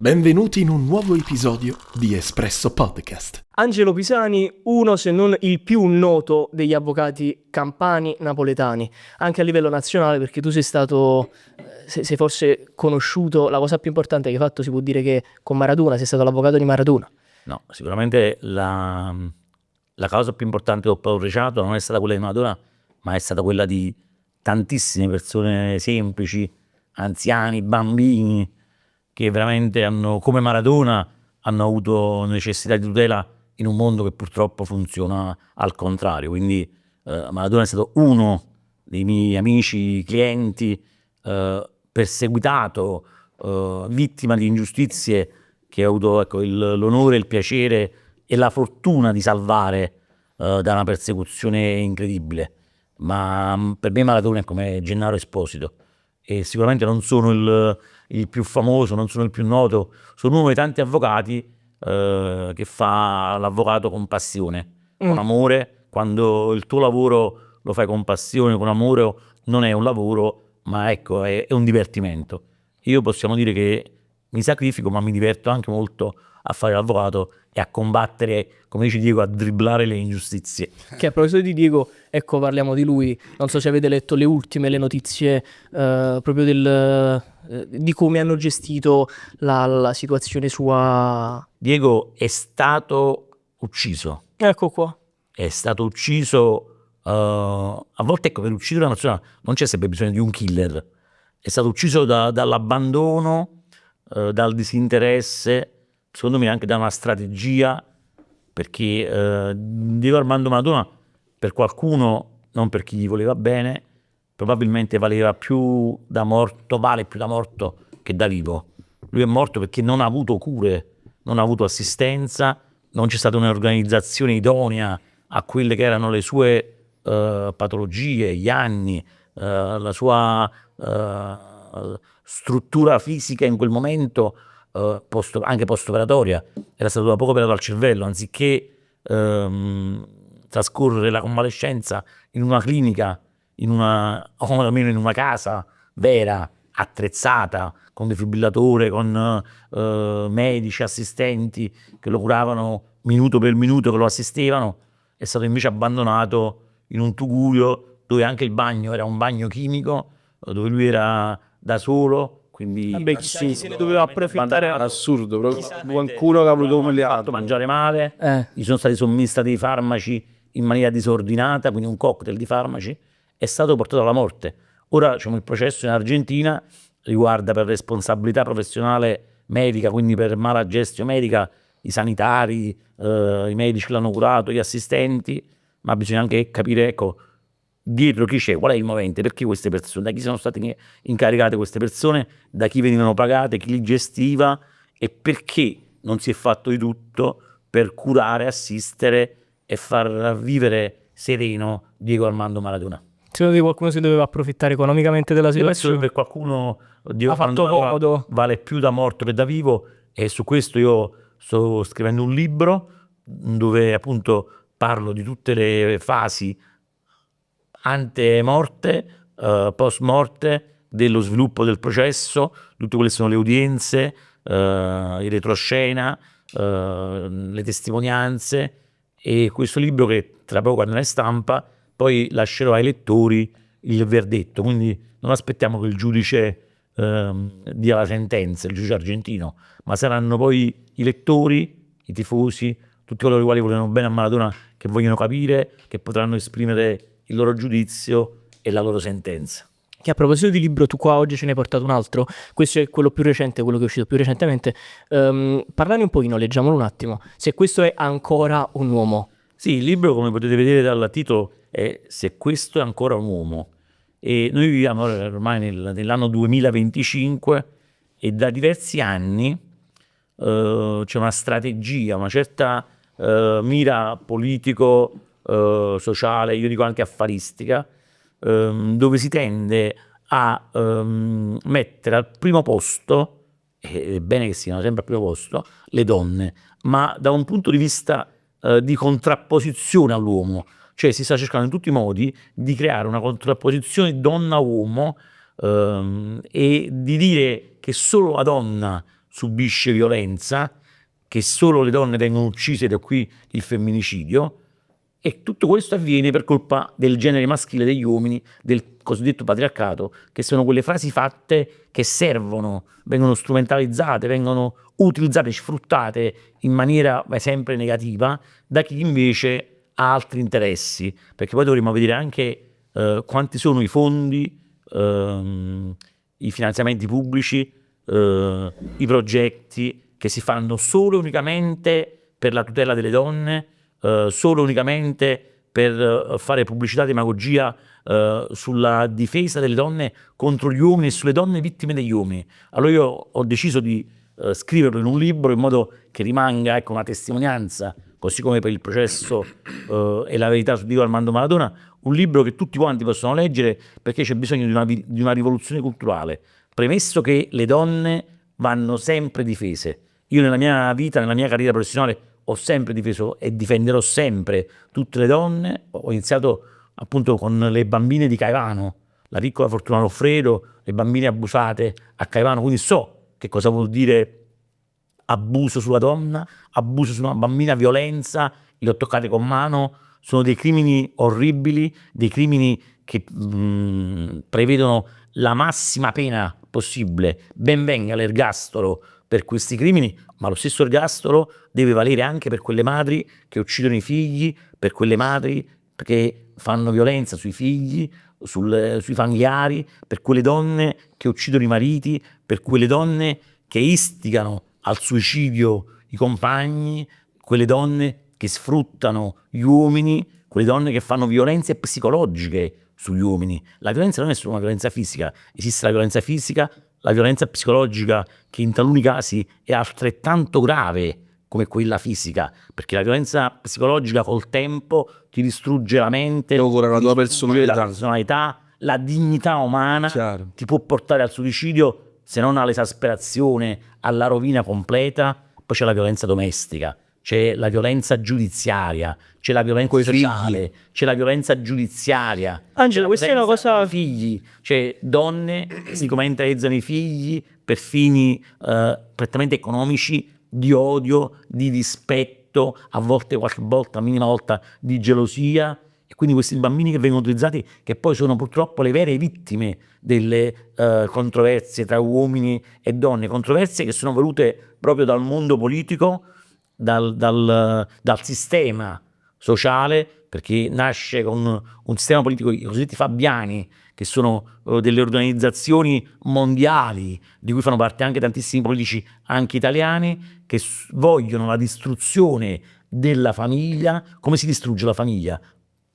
Benvenuti in un nuovo episodio di Espresso Podcast. Angelo Pisani, uno se non il più noto degli avvocati campani napoletani, anche a livello nazionale, perché tu sei stato, sei forse conosciuto, la cosa più importante che hai fatto si può dire che con Maradona, sei stato l'avvocato di Maradona. No, sicuramente la cosa più importante che ho padroneggiato non è stata quella di Maradona, ma è stata quella di tantissime persone semplici, anziani, bambini, che veramente hanno, come Maradona, hanno avuto necessità di tutela in un mondo che purtroppo funziona al contrario. Quindi Maradona è stato uno dei miei amici, clienti, perseguitato, vittima di ingiustizie che ho avuto l'onore, il piacere e la fortuna di salvare da una persecuzione incredibile. Ma per me Maradona è come Gennaro Esposito, e sicuramente non sono il più famoso, non sono il più noto, sono uno dei tanti avvocati che fa l'avvocato con passione, con amore. Quando il tuo lavoro lo fai con passione, con amore, non è un lavoro, ma ecco, è un divertimento. Io possiamo dire che mi sacrifico, ma mi diverto anche molto a fare l'avvocato e a combattere, come dice Diego, a dribblare le ingiustizie. Che a proposito di Diego, ecco, parliamo di lui. Non so se avete letto le notizie proprio di come hanno gestito la situazione sua. Diego è stato ucciso. Ecco qua. È stato ucciso, a volte ecco, per uccidere una persona non c'è sempre bisogno di un killer. È stato ucciso dall'abbandono, dal disinteresse, secondo me anche da una strategia, perché Diego Armando Maradona per qualcuno, non per chi gli voleva bene, probabilmente vale più da morto che da vivo. Lui è morto perché non ha avuto cure, non ha avuto assistenza, non c'è stata un'organizzazione idonea a quelle che erano le sue patologie, gli anni, la sua struttura fisica in quel momento, anche post-operatoria. Era stato da poco operato al cervello, anziché trascorrere la convalescenza in una clinica, o almeno in una casa vera, attrezzata, con defibrillatore, con medici, assistenti che lo curavano minuto per minuto, che lo assistevano, è stato invece abbandonato in un tugurio dove anche il bagno era un bagno chimico, dove lui era da solo. Quindi Vabbè, chissà chi se ne doveva approfittare. Assurdo, proprio qualcuno che ha voluto fatto mangiare male, gli sono stati somministrati dei farmaci in maniera disordinata, quindi un cocktail di farmaci, è stato portato alla morte. Ora il processo in Argentina riguarda per responsabilità professionale medica, quindi per mala gestione medica, i sanitari, i medici che l'hanno curato, gli assistenti, ma bisogna anche capire, ecco, dietro chi c'è, qual è il movente, perché queste persone, da chi sono state incaricate queste persone, da chi venivano pagate, chi li gestiva e perché non si è fatto di tutto per curare, assistere e far vivere sereno Diego Armando Maradona. Secondo te qualcuno si doveva approfittare economicamente della Io penso che situazione? per qualcuno Diego Ha fatto Armando Maradona comodo. vale più da morto che da vivo, e su questo io sto scrivendo un libro dove appunto parlo di tutte le fasi ante-morte, post-morte, dello sviluppo del processo, tutte quelle sono le udienze, il retroscena, le testimonianze, e questo libro, che tra poco andrà in stampa, poi lascerò ai lettori il verdetto. Quindi non aspettiamo che il giudice dia la sentenza, il giudice argentino, ma saranno poi i lettori, i tifosi, tutti coloro i quali vogliono bene a Maradona, che vogliono capire, che potranno esprimere il loro giudizio e la loro sentenza. Che a proposito di libro, tu qua oggi ce ne hai portato un altro. Questo è quello più recente, quello che è uscito più recentemente. Parlane un pochino, leggiamolo un attimo. Se questo è ancora un uomo. Sì, il libro, come potete vedere dal titolo, è Se questo è ancora un uomo. E noi viviamo ormai nell'anno 2025 e da diversi anni c'è una strategia, una certa mira politico, sociale, io dico anche affaristica, dove si tende a mettere al primo posto, e è bene che siano sempre al primo posto, le donne, ma da un punto di vista di contrapposizione all'uomo. Cioè si sta cercando in tutti i modi di creare una contrapposizione donna-uomo, e di dire che solo la donna subisce violenza, che solo le donne vengono uccise, da qui il femminicidio, e tutto questo avviene per colpa del genere maschile degli uomini, del cosiddetto patriarcato, che sono quelle frasi fatte che servono, vengono strumentalizzate, vengono utilizzate, sfruttate in maniera sempre negativa da chi invece ha altri interessi, perché poi dovremmo vedere anche quanti sono i fondi, i finanziamenti pubblici, i progetti che si fanno solo e unicamente per la tutela delle donne, solo e unicamente per fare pubblicità e demagogia sulla difesa delle donne contro gli uomini e sulle donne vittime degli uomini. Allora io ho deciso di scriverlo in un libro in modo che rimanga, ecco, una testimonianza, così come per il processo e la verità su Diego Armando Maradona, un libro che tutti quanti possono leggere, perché c'è bisogno di una rivoluzione culturale, premesso che le donne vanno sempre difese. Io nella mia vita, nella mia carriera professionale, ho sempre difeso e difenderò sempre tutte le donne. Ho iniziato appunto con le bambine di Caivano, la piccola Fortuna Loffredo, le bambine abusate a Caivano, quindi so che cosa vuol dire abuso sulla donna, abuso su una bambina, violenza, le ho toccate con mano, sono dei crimini orribili, dei crimini che prevedono la massima pena possibile. Ben venga l'ergastolo per questi crimini, ma lo stesso ergastolo deve valere anche per quelle madri che uccidono i figli, per quelle madri che fanno violenza sui figli, sui familiari, per quelle donne che uccidono i mariti, per quelle donne che istigano al suicidio i compagni, quelle donne che sfruttano gli uomini, quelle donne che fanno violenze psicologiche sugli uomini. La violenza non è solo una violenza fisica, esiste la violenza fisica, la violenza psicologica, che in taluni casi è altrettanto grave come quella fisica, perché la violenza psicologica col tempo ti distrugge la mente, la tua personalità, la dignità umana, Chiaro. ti può portare al suicidio, se non all'esasperazione, alla rovina completa. Poi c'è la violenza domestica, c'è la violenza giudiziaria, c'è la violenza sociale, c'è la violenza giudiziaria. Angela, questa è una cosa... Figli, cioè donne che si commercializzano i figli per fini prettamente economici, di odio, di dispetto, a volte, qualche volta, minima volta, di gelosia. E quindi questi bambini che vengono utilizzati, che poi sono purtroppo le vere vittime delle controversie tra uomini e donne, controversie che sono volute proprio dal mondo politico, dal sistema sociale, perché nasce con un sistema politico, i cosiddetti Fabiani, che sono delle organizzazioni mondiali, di cui fanno parte anche tantissimi politici, anche italiani, che vogliono la distruzione della famiglia. Come si distrugge la famiglia?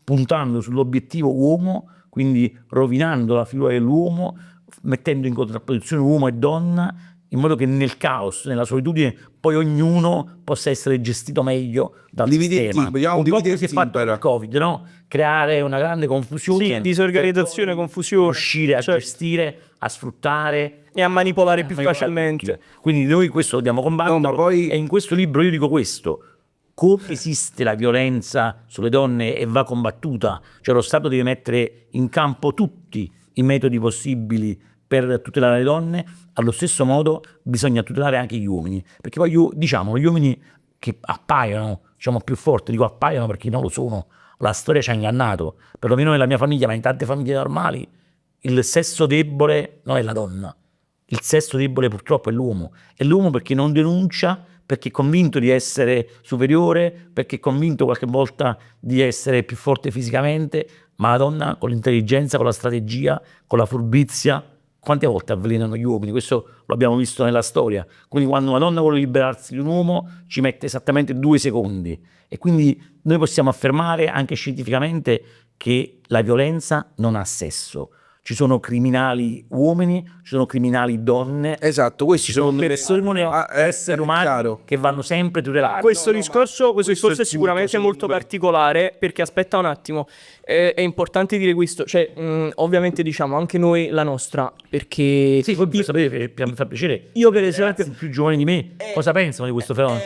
Puntando sull'obiettivo uomo, quindi rovinando la figura dell'uomo, mettendo in contrapposizione uomo e donna, in modo che nel caos, nella solitudine, poi ognuno possa essere gestito meglio dal sistema. Un po' che si è fatto per il Covid, no? Creare una grande confusione, Sì, disorganizzazione, confusione, riuscire a gestire, a sfruttare e a manipolare più facilmente. Quindi noi questo dobbiamo combattere. No, ma poi... E in questo libro io dico questo: come esiste la violenza sulle donne e va combattuta, cioè lo Stato deve mettere in campo tutti i metodi possibili per tutelare le donne, allo stesso modo bisogna tutelare anche gli uomini, perché poi diciamo gli uomini che appaiono, diciamo, più forti, dico appaiono perché non lo sono, la storia ci ha ingannato, perlomeno nella mia famiglia, ma in tante famiglie normali, il sesso debole non è la donna, il sesso debole purtroppo è l'uomo perché non denuncia, perché è convinto di essere superiore, perché è convinto qualche volta di essere più forte fisicamente, ma la donna con l'intelligenza, con la strategia, con la furbizia, quante volte avvelenano gli uomini? Questo lo abbiamo visto nella storia. Quindi quando una donna vuole liberarsi di un uomo ci mette esattamente 2 secondi, e quindi noi possiamo affermare anche scientificamente che la violenza non ha sesso. Ci sono criminali uomini, ci sono criminali donne. Esatto, questi sono esseri umani che vanno sempre tutelati. Questo discorso è sicuramente molto particolare, perché aspetta un attimo, è importante dire questo, cioè ovviamente diciamo anche noi la nostra, perché sì, voi sapete, mi fa piacere, io per esempio, più giovani di me cosa pensano di questo fenomeno,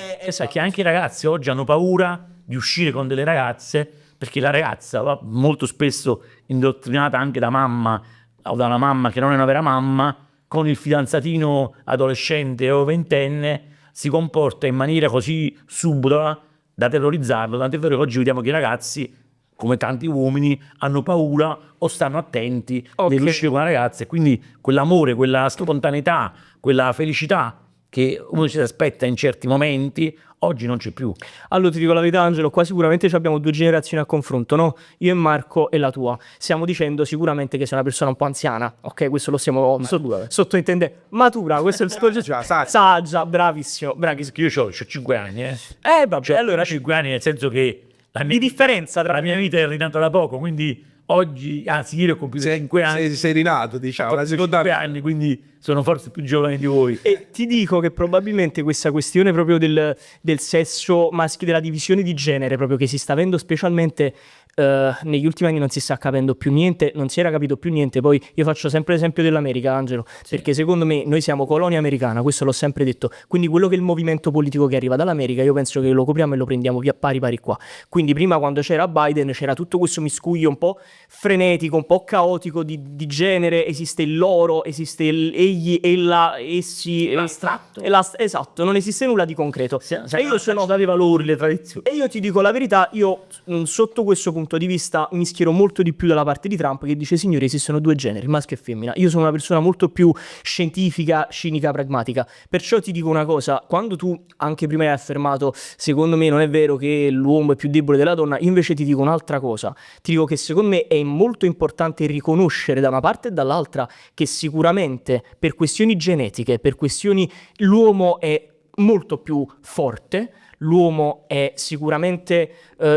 che anche i ragazzi oggi hanno paura di uscire con delle ragazze, perché la ragazza va molto spesso indottrinata anche da mamma o da una mamma che non è una vera mamma, con il fidanzatino adolescente o ventenne si comporta in maniera così subdola da terrorizzarlo, tant'è vero che oggi vediamo che i ragazzi, come tanti uomini, hanno paura o stanno attenti nell'uscire con una ragazza, e quindi quell'amore, quella spontaneità, quella felicità che uno si aspetta in certi momenti, oggi non c'è più. Allora ti dico la verità, Angelo, qua sicuramente abbiamo due generazioni a confronto, no? Io e Marco e la tua. Stiamo dicendo sicuramente che sei una persona un po' anziana, ok? Questo lo stiamo sottointendendo. Matura, questo è il tuo saggia, bravissimo, bravissimo. Io ho 5 anni, Vabbè, cioè, allora 5 anni nel senso che di differenza tra la mia vita è rinata da poco, quindi oggi, anzi ieri ho compiuto 5 anni. Sei rinato, diciamo. La seconda 5 anni, quindi sono forse più giovane di voi. E ti dico che probabilmente questa questione proprio del sesso maschile, della divisione di genere proprio che si sta avendo specialmente negli ultimi anni, non si sta capendo più niente, non si era capito più niente. Poi io faccio sempre l'esempio dell'America, Angelo, perché secondo me noi siamo colonia americana, questo l'ho sempre detto, quindi quello che è il movimento politico che arriva dall'America io penso che lo copriamo e lo prendiamo via pari qua. Quindi prima, quando c'era Biden, c'era tutto questo miscuglio un po' frenetico, un po' caotico di genere, esiste il loro, esiste egli, ella, essi, L'astratto. Esatto, non esiste nulla di concreto. E io sono dati i valori, le tradizioni. E io ti dico la verità, io sotto questo punto di vista mi schiero molto di più dalla parte di Trump, che dice: signori, esistono due generi, maschio e femmina. Io sono una persona molto più scientifica, cinica, pragmatica. Perciò ti dico una cosa, quando tu anche prima hai affermato secondo me non è vero che l'uomo è più debole della donna, io invece ti dico un'altra cosa. Ti dico che secondo me è molto importante riconoscere da una parte e dall'altra che sicuramente per questioni genetiche, per questioni, l'uomo è molto più forte, l'uomo è sicuramente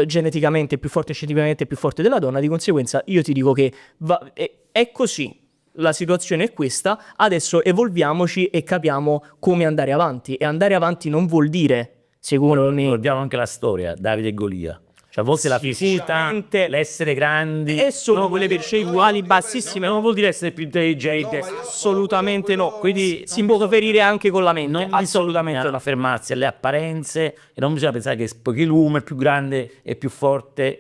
geneticamente più forte, scientificamente più forte della donna, di conseguenza io ti dico che è così, la situazione è questa, adesso evolviamoci e capiamo come andare avanti, e andare avanti non vuol dire, secondo me, Ricordiamo anche la storia, Davide e Golia. Cioè, a volte la fisicità, l'essere grandi, e sono quelle percentuali bassissime, non vuol dire essere più intelligenti. assolutamente no, quindi si può ferire anche con la mente, assolutamente no. Non fermarsi alle apparenze, e non bisogna pensare che poiché l'uomo è più grande e più forte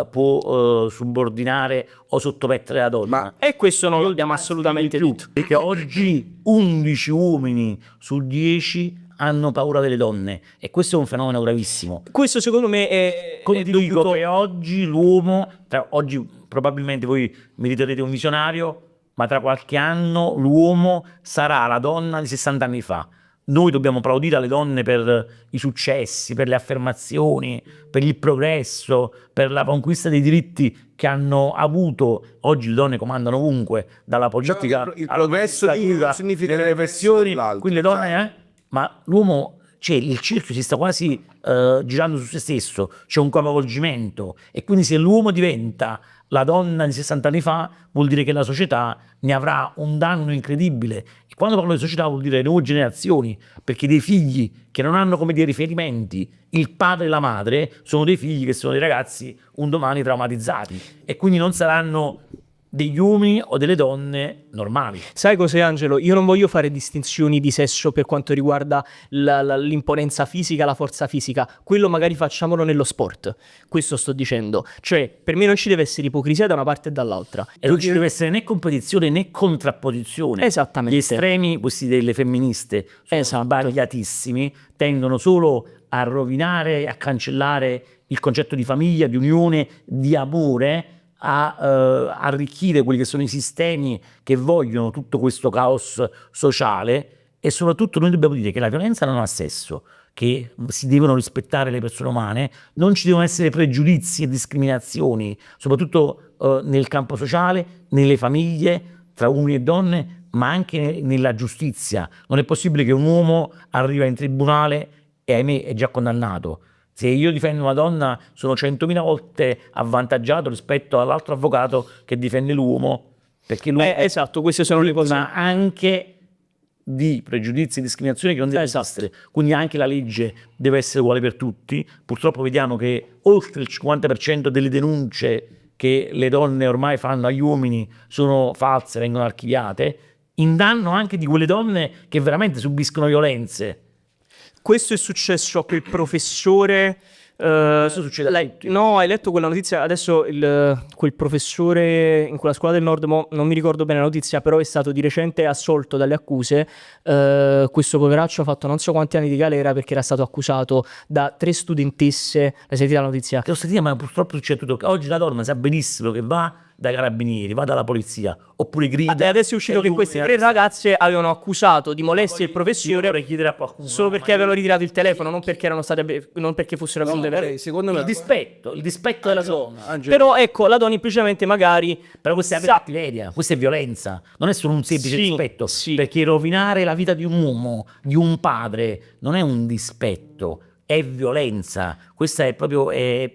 può subordinare o sottomettere la donna. E questo non lo abbiamo assolutamente detto. Perché oggi 11 uomini su 10 hanno paura delle donne, e questo è un fenomeno gravissimo. Questo secondo me è Dico che oggi l'uomo, oggi probabilmente voi mi riterrete un visionario, ma tra qualche anno l'uomo sarà la donna di 60 anni fa. Noi dobbiamo applaudire alle donne per i successi, per le affermazioni, per il progresso, per la conquista dei diritti che hanno avuto. Oggi le donne comandano ovunque, dalla politica il alla progresso significa delle repressioni, l'altro. quindi le donne, ma l'uomo, cioè il cerchio si sta quasi girando su se stesso, c'è un capovolgimento, e quindi se l'uomo diventa la donna di 60 anni fa vuol dire che la società ne avrà un danno incredibile. E quando parlo di società vuol dire le nuove generazioni, perché dei figli che non hanno come dei riferimenti il padre e la madre sono dei figli che sono dei ragazzi un domani traumatizzati, e quindi non saranno degli uomini o delle donne normali. Sai cos'è, Angelo? Io non voglio fare distinzioni di sesso per quanto riguarda l'imponenza fisica, la forza fisica. Quello magari facciamolo nello sport. Questo sto dicendo. Cioè, per me non ci deve essere ipocrisia da una parte e dall'altra. E non ci deve essere né competizione né contrapposizione. Esattamente. Gli estremi, questi delle femministe, sono sbagliatissimi, tendono solo a rovinare e a cancellare il concetto di famiglia, di unione, di amore, a arricchire quelli che sono i sistemi che vogliono tutto questo caos sociale. E soprattutto noi dobbiamo dire che la violenza non ha sesso, che si devono rispettare le persone umane, non ci devono essere pregiudizi e discriminazioni, soprattutto nel campo sociale, nelle famiglie, tra uomini e donne, ma anche nella giustizia. Non è possibile che un uomo arriva in tribunale e ahimè è già condannato. Se io difendo una donna sono 100.000 volte avvantaggiato rispetto all'altro avvocato che difende l'uomo, perché l'uomo esatto, queste sono le cose. Ma anche di pregiudizi e discriminazioni che non devono esistere. Quindi anche la legge deve essere uguale per tutti. Purtroppo vediamo che oltre il 50% delle denunce che le donne ormai fanno agli uomini sono false, vengono archiviate, in danno anche di quelle donne che veramente subiscono violenze. Questo è successo a quel professore Questo succede a tutti. No, hai letto quella notizia? Adesso quel professore in quella scuola del nord, non mi ricordo bene la notizia, però è stato di recente assolto dalle accuse. Questo poveraccio ha fatto non so quanti anni di galera perché era stato accusato da 3 studentesse. L'hai sentita la notizia? Che lo sentite, ma purtroppo succede tutto. Oggi la donna sa benissimo che va dai carabinieri, va dalla polizia, oppure grida. E adesso è uscito che queste 3 ragazze avevano accusato di molestia il professore chiedere a qualcuno solo perché avevano ritirato il telefono, non perché erano state non perché fossero venute vere. Secondo me il dispetto della donna. Però ecco, la donna implicitamente magari Però questa è cattiveria, questa è violenza, non è solo un semplice Sì, dispetto, sì. perché rovinare la vita di un uomo, di un padre, non è un dispetto, è violenza. Questa è proprio è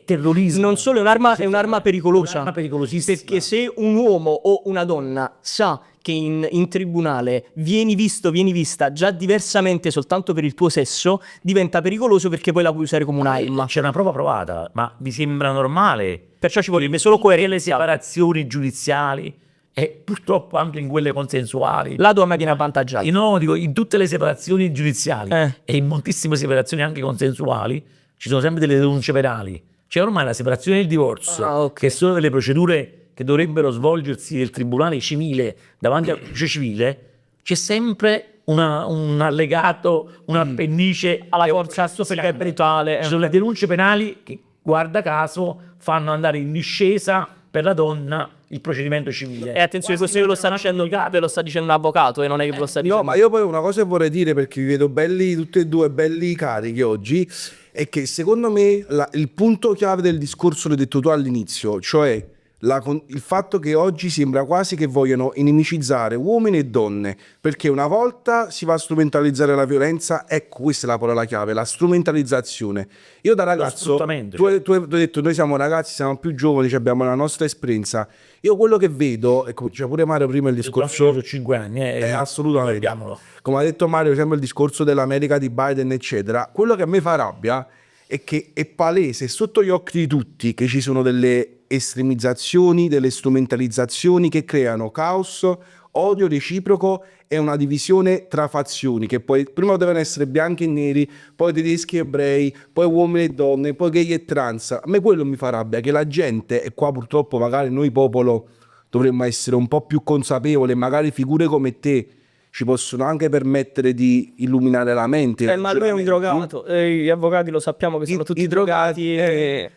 terrorismo. non solo è un'arma pericolosa. Un'arma pericolosissima. Perché se un uomo o una donna sa che in tribunale vieni vista già diversamente soltanto per il tuo sesso, diventa pericoloso perché poi la puoi usare come un'arma. C'è una prova provata, ma vi sembra normale? Perciò ci vorrebbe solo coerenza. Le separazioni giudiziali e purtroppo anche in quelle consensuali. La donna viene avvantaggiata. No, dico, in tutte le separazioni giudiziali e in moltissime separazioni anche consensuali ci sono sempre delle denunce penali. C'è ormai la separazione e il divorzio, che sono delle procedure che dovrebbero svolgersi nel tribunale civile davanti al giudice civile. C'è sempre un allegato, un appendice alla forza perché è brutale. Ci sono le denunce penali che, guarda caso, fanno andare in discesa per la donna il procedimento civile. E attenzione, questo ve lo sta dicendo un avvocato e non è che ve lo sta dicendo. No, ma io poi una cosa che vorrei dire, perché vi vedo belli, tutti e due belli carichi oggi, è che secondo me il punto chiave del discorso l'hai detto tu all'inizio, cioè il fatto che oggi sembra quasi che vogliano inimicizzare uomini e donne, perché una volta si va a strumentalizzare la violenza, ecco, questa è la parola chiave, la strumentalizzazione. Io da ragazzo, tu hai detto noi siamo ragazzi, siamo più giovani, abbiamo la nostra esperienza. Io quello che vedo, ecco, c'è pure Mario prima il discorso... Sono 5 anni, assolutamente. Vediamolo. Come ha detto Mario, sempre il discorso dell'America di Biden, eccetera. Quello che a me fa rabbia è che è palese, è sotto gli occhi di tutti, che ci sono delle estremizzazioni, delle strumentalizzazioni che creano caos, odio reciproco e una divisione tra fazioni, che poi prima devono essere bianchi e neri, poi tedeschi e ebrei, poi uomini e donne, poi gay e trans. A me quello mi fa rabbia, che la gente, e qua purtroppo magari noi popolo dovremmo essere un po' più consapevoli, magari figure come te ci possono anche permettere di illuminare la mente. Ma lui è un drogato, gli avvocati lo sappiamo che sono tutti drogati e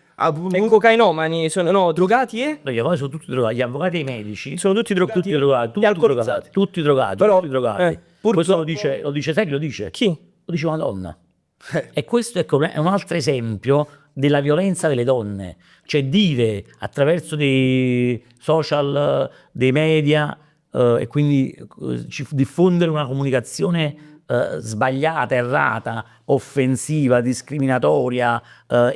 cocainomani, drogati e... No, gli avvocati sono tutti drogati, gli avvocati e i medici sono tutti drogati, tutti drogati. Però, Questo lo dice sai chi lo dice? Chi? Lo dice una donna. E questo, ecco, è un altro esempio della violenza delle donne, cioè dire attraverso dei social, dei media e quindi diffondere una comunicazione sbagliata, errata, offensiva, discriminatoria,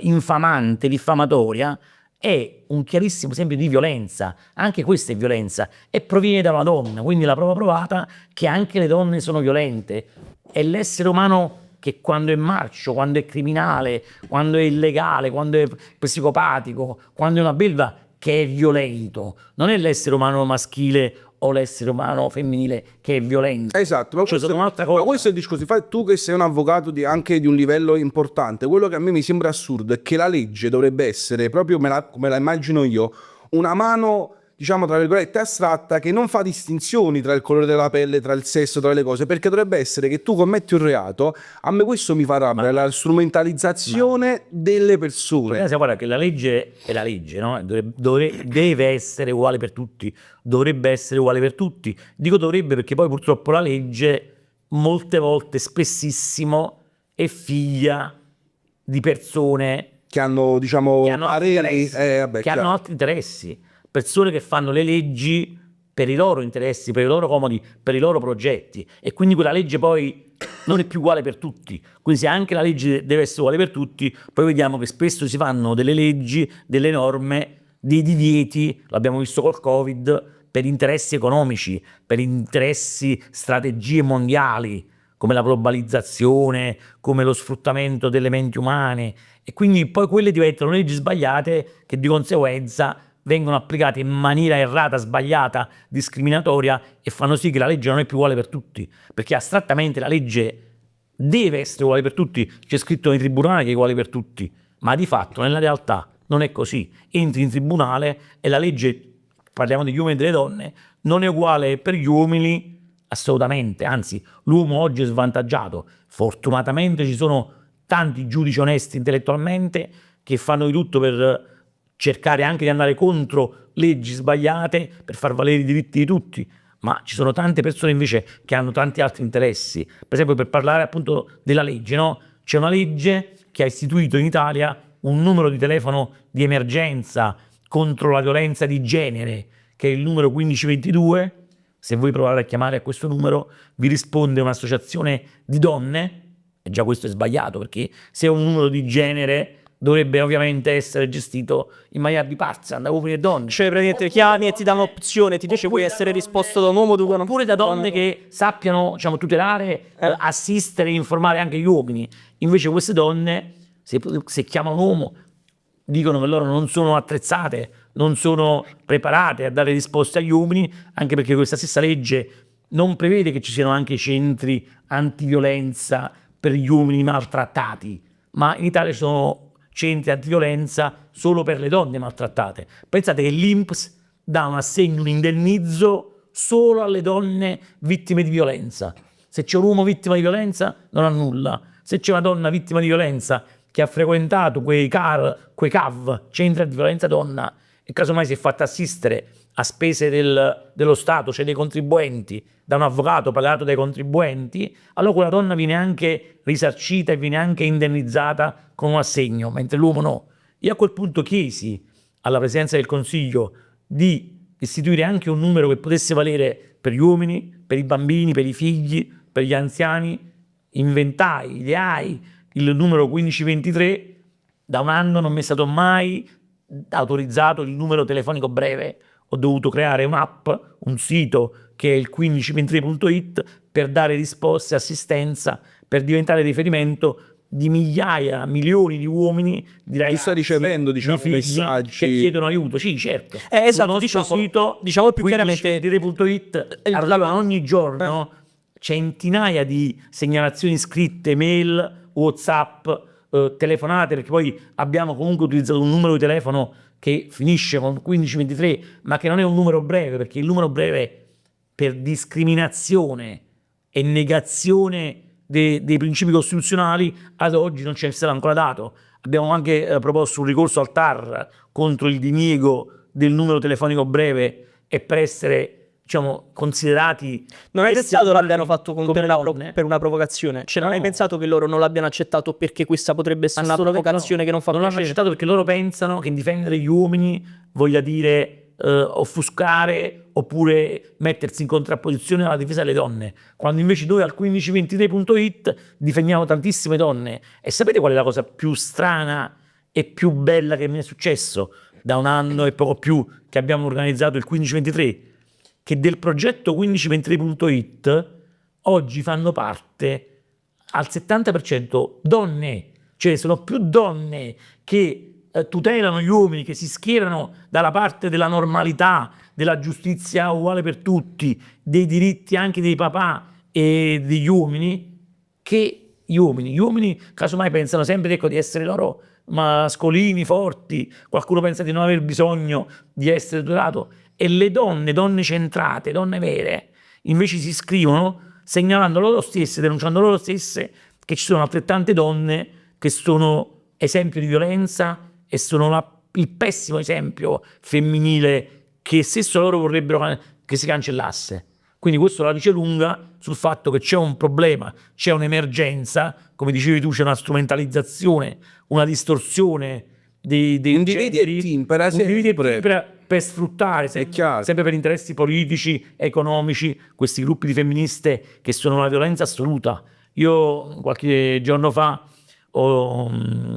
infamante, diffamatoria, è un chiarissimo esempio di violenza. Anche questa è violenza e proviene da una donna, quindi la prova provata che anche le donne sono violente. È l'essere umano che quando è marcio, quando è criminale, quando è illegale, quando è psicopatico, quando è una belva, che è violento. Non è l'essere umano maschile o l'essere umano femminile che è violento. Esatto, ma questo è il discorso. Infatti tu che sei un avvocato anche di un livello importante, quello che a me mi sembra assurdo è che la legge dovrebbe essere proprio come la immagino io, una mano, diciamo tra virgolette, astratta, che non fa distinzioni tra il colore della pelle, tra il sesso, tra le cose, perché dovrebbe essere che tu commetti un reato. A me questo mi fa rabbia, la strumentalizzazione delle persone. Guarda che la legge è la legge, no? Deve essere uguale per tutti, dovrebbe essere uguale per tutti. Dico dovrebbe perché poi purtroppo la legge molte volte, spessissimo, è figlia di persone che hanno, diciamo, che hanno altri interessi. Persone che fanno le leggi per i loro interessi, per i loro comodi, per i loro progetti, e quindi quella legge poi non è più uguale per tutti. Quindi se anche la legge deve essere uguale per tutti, poi vediamo che spesso si fanno delle leggi, delle norme, dei divieti, l'abbiamo visto col Covid, per interessi economici, per interessi, strategie mondiali, come la globalizzazione, come lo sfruttamento delle menti umane, e quindi poi quelle diventano leggi sbagliate che di conseguenza vengono applicate in maniera errata, sbagliata, discriminatoria, e fanno sì che la legge non è più uguale per tutti, perché astrattamente la legge deve essere uguale per tutti, c'è scritto nei tribunali che è uguale per tutti, ma di fatto nella realtà non è così. Entri in tribunale e la legge, parliamo degli uomini e delle donne, non è uguale per gli uomini assolutamente, anzi l'uomo oggi è svantaggiato. Fortunatamente ci sono tanti giudici onesti intellettualmente che fanno di tutto per cercare anche di andare contro leggi sbagliate per far valere i diritti di tutti, ma ci sono tante persone invece che hanno tanti altri interessi. Per esempio, per parlare appunto della legge, no? C'è una legge che ha istituito in Italia un numero di telefono di emergenza contro la violenza di genere, che è il numero 1522. Se voi provate a chiamare a questo numero vi risponde un'associazione di donne, e già questo è sbagliato, perché se è un numero di genere dovrebbe ovviamente essere gestito in maniera bipartisan da uomini e donne. Cioè praticamente chiami e ti danno opzione, ti dice vuoi essere risposto da un uomo, tu oppure da donne che sappiano, diciamo, tutelare, assistere, informare anche gli uomini. Invece queste donne, se chiamano un uomo, dicono che loro non sono attrezzate, non sono preparate a dare risposte agli uomini, anche perché questa stessa legge non prevede che ci siano anche centri antiviolenza per gli uomini maltrattati, ma in Italia ci sono centri antiviolenza solo per le donne maltrattate. Pensate che l'INPS dà un assegno, un indennizzo solo alle donne vittime di violenza. Se c'è un uomo vittima di violenza non ha nulla. Se c'è una donna vittima di violenza che ha frequentato quei CAV, centri antiviolenza donna, e casomai si è fatta assistere a spese dello Stato, cioè dei contribuenti, da un avvocato pagato dai contribuenti, allora quella donna viene anche risarcita e viene anche indennizzata con un assegno, mentre l'uomo no. Io a quel punto chiesi alla Presidenza del Consiglio di istituire anche un numero che potesse valere per gli uomini, per i bambini, per i figli, per gli anziani. Inventai, ideai il numero 1523, da un anno non mi è stato mai autorizzato il numero telefonico breve. Ho dovuto creare un'app, un sito che è il 1523.it per dare risposte e assistenza, per diventare riferimento di migliaia, milioni di uomini, di ragazzi, sta ricevendo, diciamo, di figli messaggi che chiedono aiuto. Sì, certo. esatto, Sul nostro diciamo sito più chiaramente 1523.it arrivano ogni giorno centinaia di segnalazioni scritte, mail, WhatsApp, telefonate, perché poi abbiamo comunque utilizzato un numero di telefono che finisce con 1523, ma che non è un numero breve, perché il numero breve per discriminazione e negazione dei principi costituzionali ad oggi non ci è stato ancora dato. Abbiamo anche proposto un ricorso al TAR contro il diniego del numero telefonico breve e per essere, diciamo, considerati. Non hai pensato l'abbiano fatto donne? per una provocazione? Cioè non hai No. pensato che loro non l'abbiano accettato perché questa potrebbe essere una Assolutamente provocazione no. che non fa Non l'hanno piacere? accettato perché loro pensano che difendere gli uomini voglia dire offuscare oppure mettersi in contrapposizione alla difesa delle donne, quando invece noi al 1523.it difendiamo tantissime donne. E sapete qual è la cosa più strana e più bella che mi è successo da un anno e poco più che abbiamo organizzato il 1523? Che del progetto 1523.it oggi fanno parte al 70% donne, cioè sono più donne che tutelano gli uomini, che si schierano dalla parte della normalità, della giustizia uguale per tutti, dei diritti anche dei papà e degli uomini, che gli uomini. Gli uomini casomai pensano sempre, ecco, di essere loro mascolini, forti, qualcuno pensa di non aver bisogno di essere tutelato, e le donne centrate, donne vere, invece si iscrivono segnalando loro stesse, denunciando loro stesse che ci sono altrettante donne che sono esempio di violenza e sono il pessimo esempio femminile che stesso loro vorrebbero che si cancellasse. Quindi questo la dice lunga sul fatto che c'è un problema, c'è un'emergenza, come dicevi tu, c'è una strumentalizzazione, una distorsione dei Individi e team, per sfruttare sempre per interessi politici, economici, questi gruppi di femministe che sono una violenza assoluta. Io qualche giorno fa ho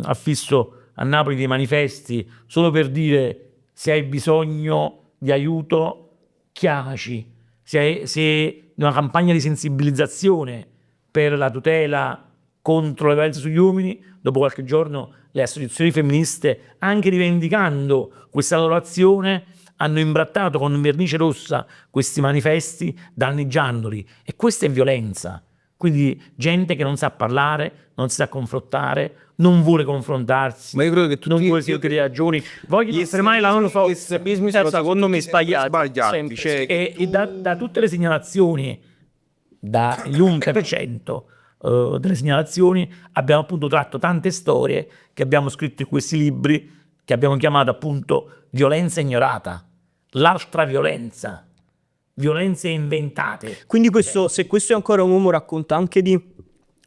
affisso a Napoli dei manifesti solo per dire: se hai bisogno di aiuto chiamaci, se una campagna di sensibilizzazione per la tutela contro le violenze sugli uomini. Dopo qualche giorno le associazioni femministe, anche rivendicando questa loro azione, hanno imbrattato con vernice rossa questi manifesti danneggiandoli, e questa è violenza. Quindi gente che non sa parlare, non si sa confrontare, non vuole confrontarsi, Ma io credo che tutti non vuole sentire le ragioni, vogliono estremare la loro forza. Estremismi sono secondo me sbagliati. Sempre. cioè, E da tutte le segnalazioni, dall'1% delle segnalazioni, abbiamo appunto tratto tante storie che abbiamo scritto in questi libri, che abbiamo chiamato appunto violenza ignorata, l'altra violenza, violenze inventate. Quindi se questo è ancora un uomo, racconta anche di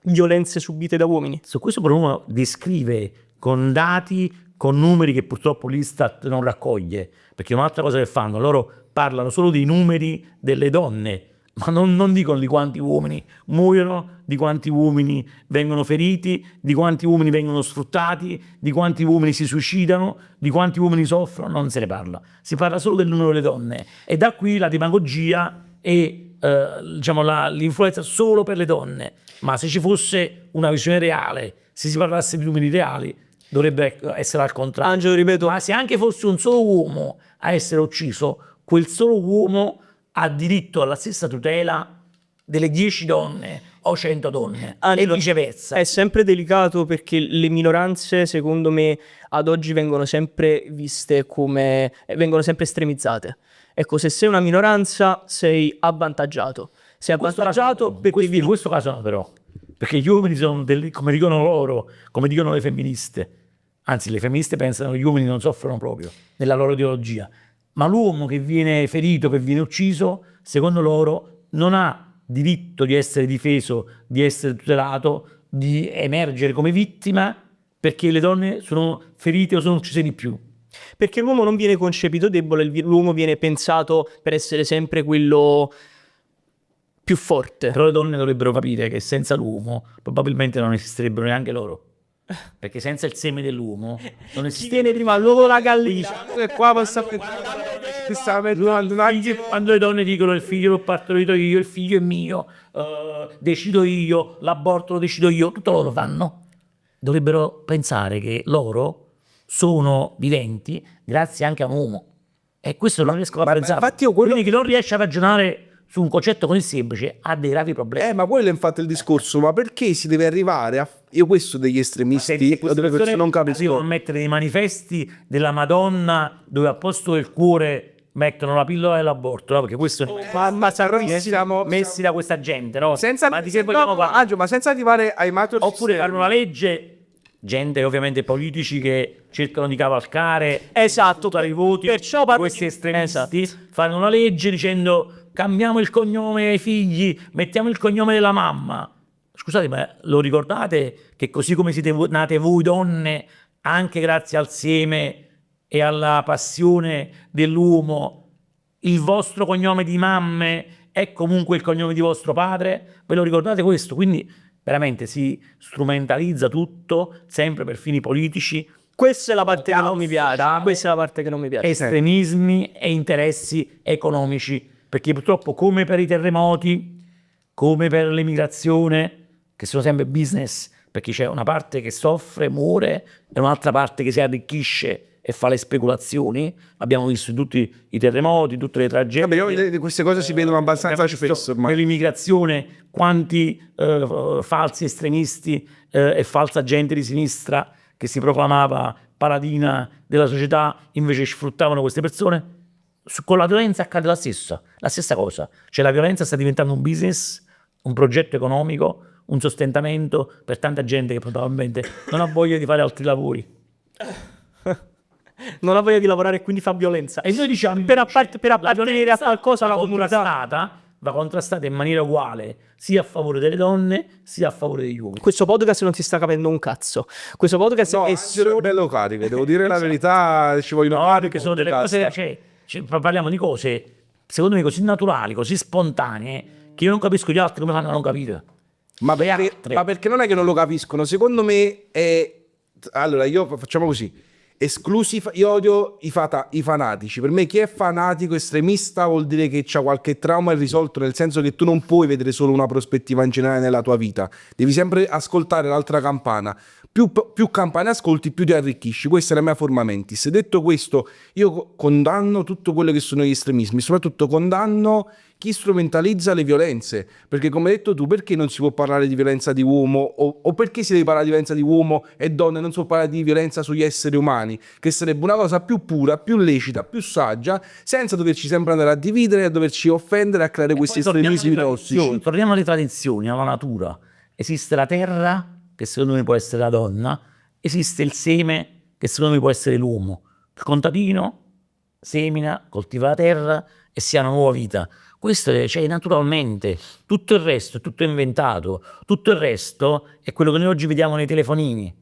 violenze subite da uomini. Su questo Bruno descrive con dati, con numeri che purtroppo l'Istat non raccoglie, perché un'altra cosa che fanno, loro parlano solo dei numeri delle donne, ma non dicono di quanti uomini muoiono, di quanti uomini vengono feriti, di quanti uomini vengono sfruttati, di quanti uomini si suicidano, di quanti uomini soffrono, non se ne parla. Si parla solo del numero delle donne, e da qui la demagogia e diciamo l'influenza solo per le donne. Ma se ci fosse una visione reale, se si parlasse di numeri reali, dovrebbe essere al contrario. Angelo, ripeto, Ma se anche fosse un solo uomo a essere ucciso, quel solo uomo ha diritto alla stessa tutela delle 10 donne o 100 donne, Angelo, e viceversa. è sempre delicato, perché le minoranze, secondo me, ad oggi vengono sempre viste come vengono sempre estremizzate. Ecco, se sei una minoranza sei avvantaggiato. Sei avvantaggiato In questo caso no, però, perché gli uomini sono come dicono loro, come dicono le femministe. Anzi, le femministe pensano che gli uomini non soffrono proprio nella loro ideologia, ma l'uomo che viene ferito, che viene ucciso, secondo loro non ha diritto di essere difeso, di essere tutelato, di emergere come vittima, perché le donne sono ferite o sono uccise di più. Perché l'uomo non viene concepito debole, l'uomo viene pensato per essere sempre quello più forte. Però le donne dovrebbero capire che senza l'uomo probabilmente non esisterebbero neanche loro, perché senza il seme dell'uomo non Ci esiste. viene prima l'uovo la gallina. E qua passa Quando le donne dicono il figlio l'ho partorito io, il figlio è mio, decido io, l'aborto lo decido io, tutto loro fanno. Dovrebbero pensare che loro sono viventi grazie anche a un uomo, e questo non riesco a pensare. infatti io quello- Quindi chi non riesce a ragionare su un concetto così semplice ha dei gravi problemi. ma quello è infatti il discorso, ma perché si deve arrivare a... Io questo degli estremisti, o delle persone non devono capisco. mettere dei manifesti della Madonna dove al posto del cuore mettono la pillola dell'aborto, no? Perché questo siamo- messi da questa gente, no? Senza, ma di che vogliamo parlare? Angelo, ma senza arrivare ai macro... Oppure fare una legge, gente ovviamente politici che cercano di cavalcare, Esatto, dare i voti, perciò parlo questi di- estremisti fanno una legge dicendo cambiamo il cognome ai figli, mettiamo il cognome della mamma. Scusate, ma lo ricordate che così come siete nate voi donne, anche grazie al seme e alla passione dell'uomo, il vostro cognome di mamme è comunque il cognome di vostro padre? Ve lo ricordate questo? Quindi veramente si strumentalizza tutto sempre per fini politici, Questa è la parte che non mi piace. Questa è la parte che non mi piace. estremismi e interessi economici, perché purtroppo come per i terremoti, come per l'emigrazione, che sono sempre business, perché c'è una parte che soffre, muore, e un'altra parte che si arricchisce e fa le speculazioni. Abbiamo visto in tutti i terremoti, tutte le tragedie. Queste cose si vedono abbastanza spesso ormai. Per l'immigrazione, quanti falsi estremisti e falsa gente di sinistra che si proclamava paladina della società invece sfruttavano queste persone. Con la violenza accade la stessa cosa. Cioè la violenza sta diventando un business, un progetto economico, un sostentamento per tanta gente che probabilmente non ha voglia di fare altri lavori. Non ha voglia di lavorare e quindi fa violenza. E noi diciamo per appartenere a qualcosa, la contrastata va contrastata in maniera uguale sia a favore delle donne sia a favore degli uomini. Questo podcast non si sta capendo un cazzo. Questo podcast No, è Angelo è bello carico, devo dire la verità, ci vogliono... No, perché sono delle cose, parliamo di cose secondo me così naturali, così spontanee, che io non capisco gli altri come fanno a non capire. Ma Le perché, altre. ma perché non è che non lo capiscono? Secondo me è... Allora, facciamo così. Io odio i fanatici. Per me chi è fanatico, estremista, vuol dire che c'ha qualche trauma irrisolto, nel senso che tu non puoi vedere solo una prospettiva in generale nella tua vita. Devi sempre ascoltare l'altra campana. più campane ascolti, più ti arricchisci. Questa è la mia forma mentis. Detto questo, io condanno tutto quello che sono gli estremismi, soprattutto condanno chi strumentalizza le violenze, perché come hai detto tu, perché non si può parlare di violenza di uomo o perché si deve parlare di violenza di uomo e donne, non si può parlare di violenza sugli esseri umani, che sarebbe una cosa più pura, più lecita, più saggia, senza doverci sempre andare a dividere, a doverci offendere, a creare questi estremismi tossici. Torniamo alle tradizioni, alla natura. Esiste la terra, che secondo me può essere la donna, esiste il seme, che secondo me può essere l'uomo. Il contadino semina, coltiva la terra e si ha una nuova vita. Questo c'è naturalmente, tutto il resto è tutto inventato, tutto il resto è quello che noi oggi vediamo nei telefonini.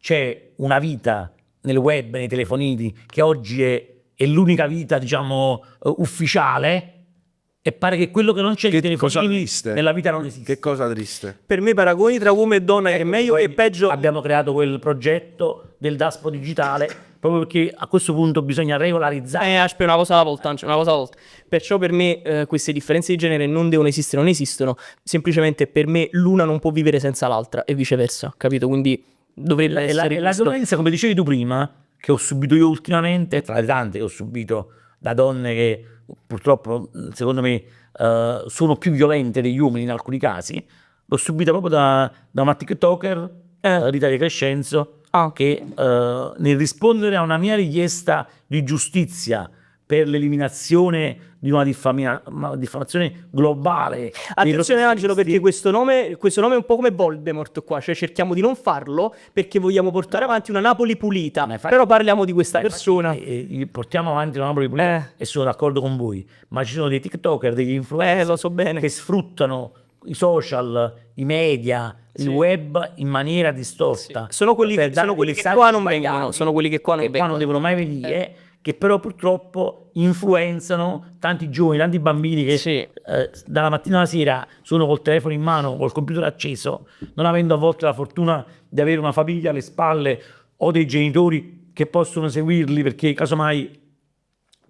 C'è una vita nel web, nei telefonini, che oggi è l'unica vita, diciamo, ufficiale, e pare che quello che non c'è nei telefonini nella vita non esiste. Che cosa triste. Per me paragoni tra uomo e donna che è meglio e peggio. Abbiamo creato quel progetto del DASPO digitale proprio perché a questo punto bisogna regolarizzare. Aspetta, una cosa alla volta, Ancio, una cosa alla volta. Perciò per me queste differenze di genere non devono esistere, non esistono. Semplicemente per me l'una non può vivere senza l'altra e viceversa, capito? Quindi dovrebbe essere la violenza, come dicevi tu prima, che ho subito io ultimamente, tra le tante che ho subito da donne che purtroppo secondo me sono più violente degli uomini in alcuni casi, l'ho subita proprio da una TikToker, Rita De Crescenzo, che nel rispondere a una mia richiesta di giustizia per l'eliminazione di una diffamazione globale. Attenzione Angelo, perché questo nome è un po' come Voldemort qua, cioè cerchiamo di non farlo perché vogliamo portare avanti una Napoli pulita, però parliamo di questa persona. Portiamo avanti una Napoli pulita e sono d'accordo con voi, ma ci sono dei TikToker, degli influencer lo so bene, che sfruttano i social, i media, il web in maniera distorta. Sono quelli che qua non vengono, sono quelli che qua non devono mai venire, che però purtroppo influenzano tanti giovani, tanti bambini che dalla mattina alla sera sono col telefono in mano, col computer acceso, non avendo a volte la fortuna di avere una famiglia alle spalle o dei genitori che possono seguirli perché casomai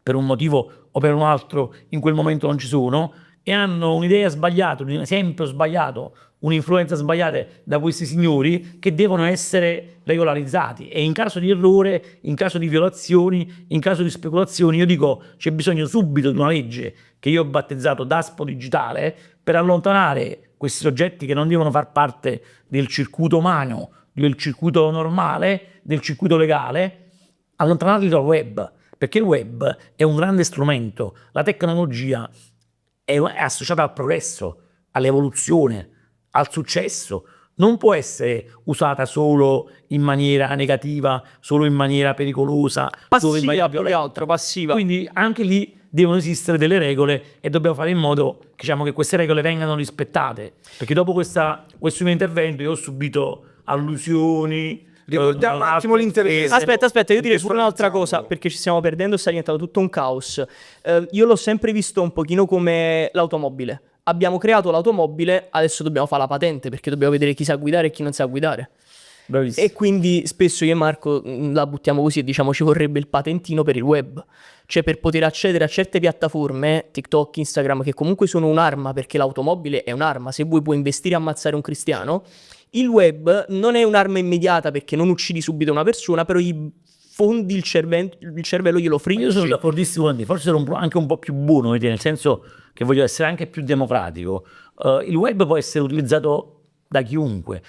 per un motivo o per un altro in quel momento non ci sono, e hanno un'idea sbagliata, un esempio sbagliato, un'influenza sbagliata da questi signori che devono essere regolarizzati, e in caso di errore, in caso di violazioni, in caso di speculazioni, io dico c'è bisogno subito di una legge che io ho battezzato DASPO digitale per allontanare questi soggetti che non devono far parte del circuito umano, del circuito normale, del circuito legale, allontanarli dal web, perché il web è un grande strumento, la tecnologia è associata al progresso, all'evoluzione, al successo, non può essere usata solo in maniera negativa, solo in maniera pericolosa, solo in maniera violenta. Passiva. Quindi anche lì devono esistere delle regole e dobbiamo fare in modo che queste regole vengano rispettate, perché dopo questo mio intervento io ho subito allusioni. Ricordiamo un attimo l'interesse. Aspetta, io direi pure un'altra cosa, perché ci stiamo perdendo e sta diventando tutto un caos. Io l'ho sempre visto un pochino come l'automobile. Abbiamo creato l'automobile, adesso dobbiamo fare la patente, perché dobbiamo vedere chi sa guidare e chi non sa guidare. Bravissimo. E quindi spesso io e Marco la buttiamo così e diciamo ci vorrebbe il patentino per il web. Cioè per poter accedere a certe piattaforme, TikTok, Instagram, che comunque sono un'arma, perché l'automobile è un'arma. Se vuoi puoi investire e ammazzare un cristiano. Il web non è un'arma immediata perché non uccidi subito una persona, però gli fondi il cervello glielo friggi. Io sono d'accordissimo con te, forse sono anche un po' più buono, nel senso che voglio essere anche più democratico. Il web può essere utilizzato da chiunque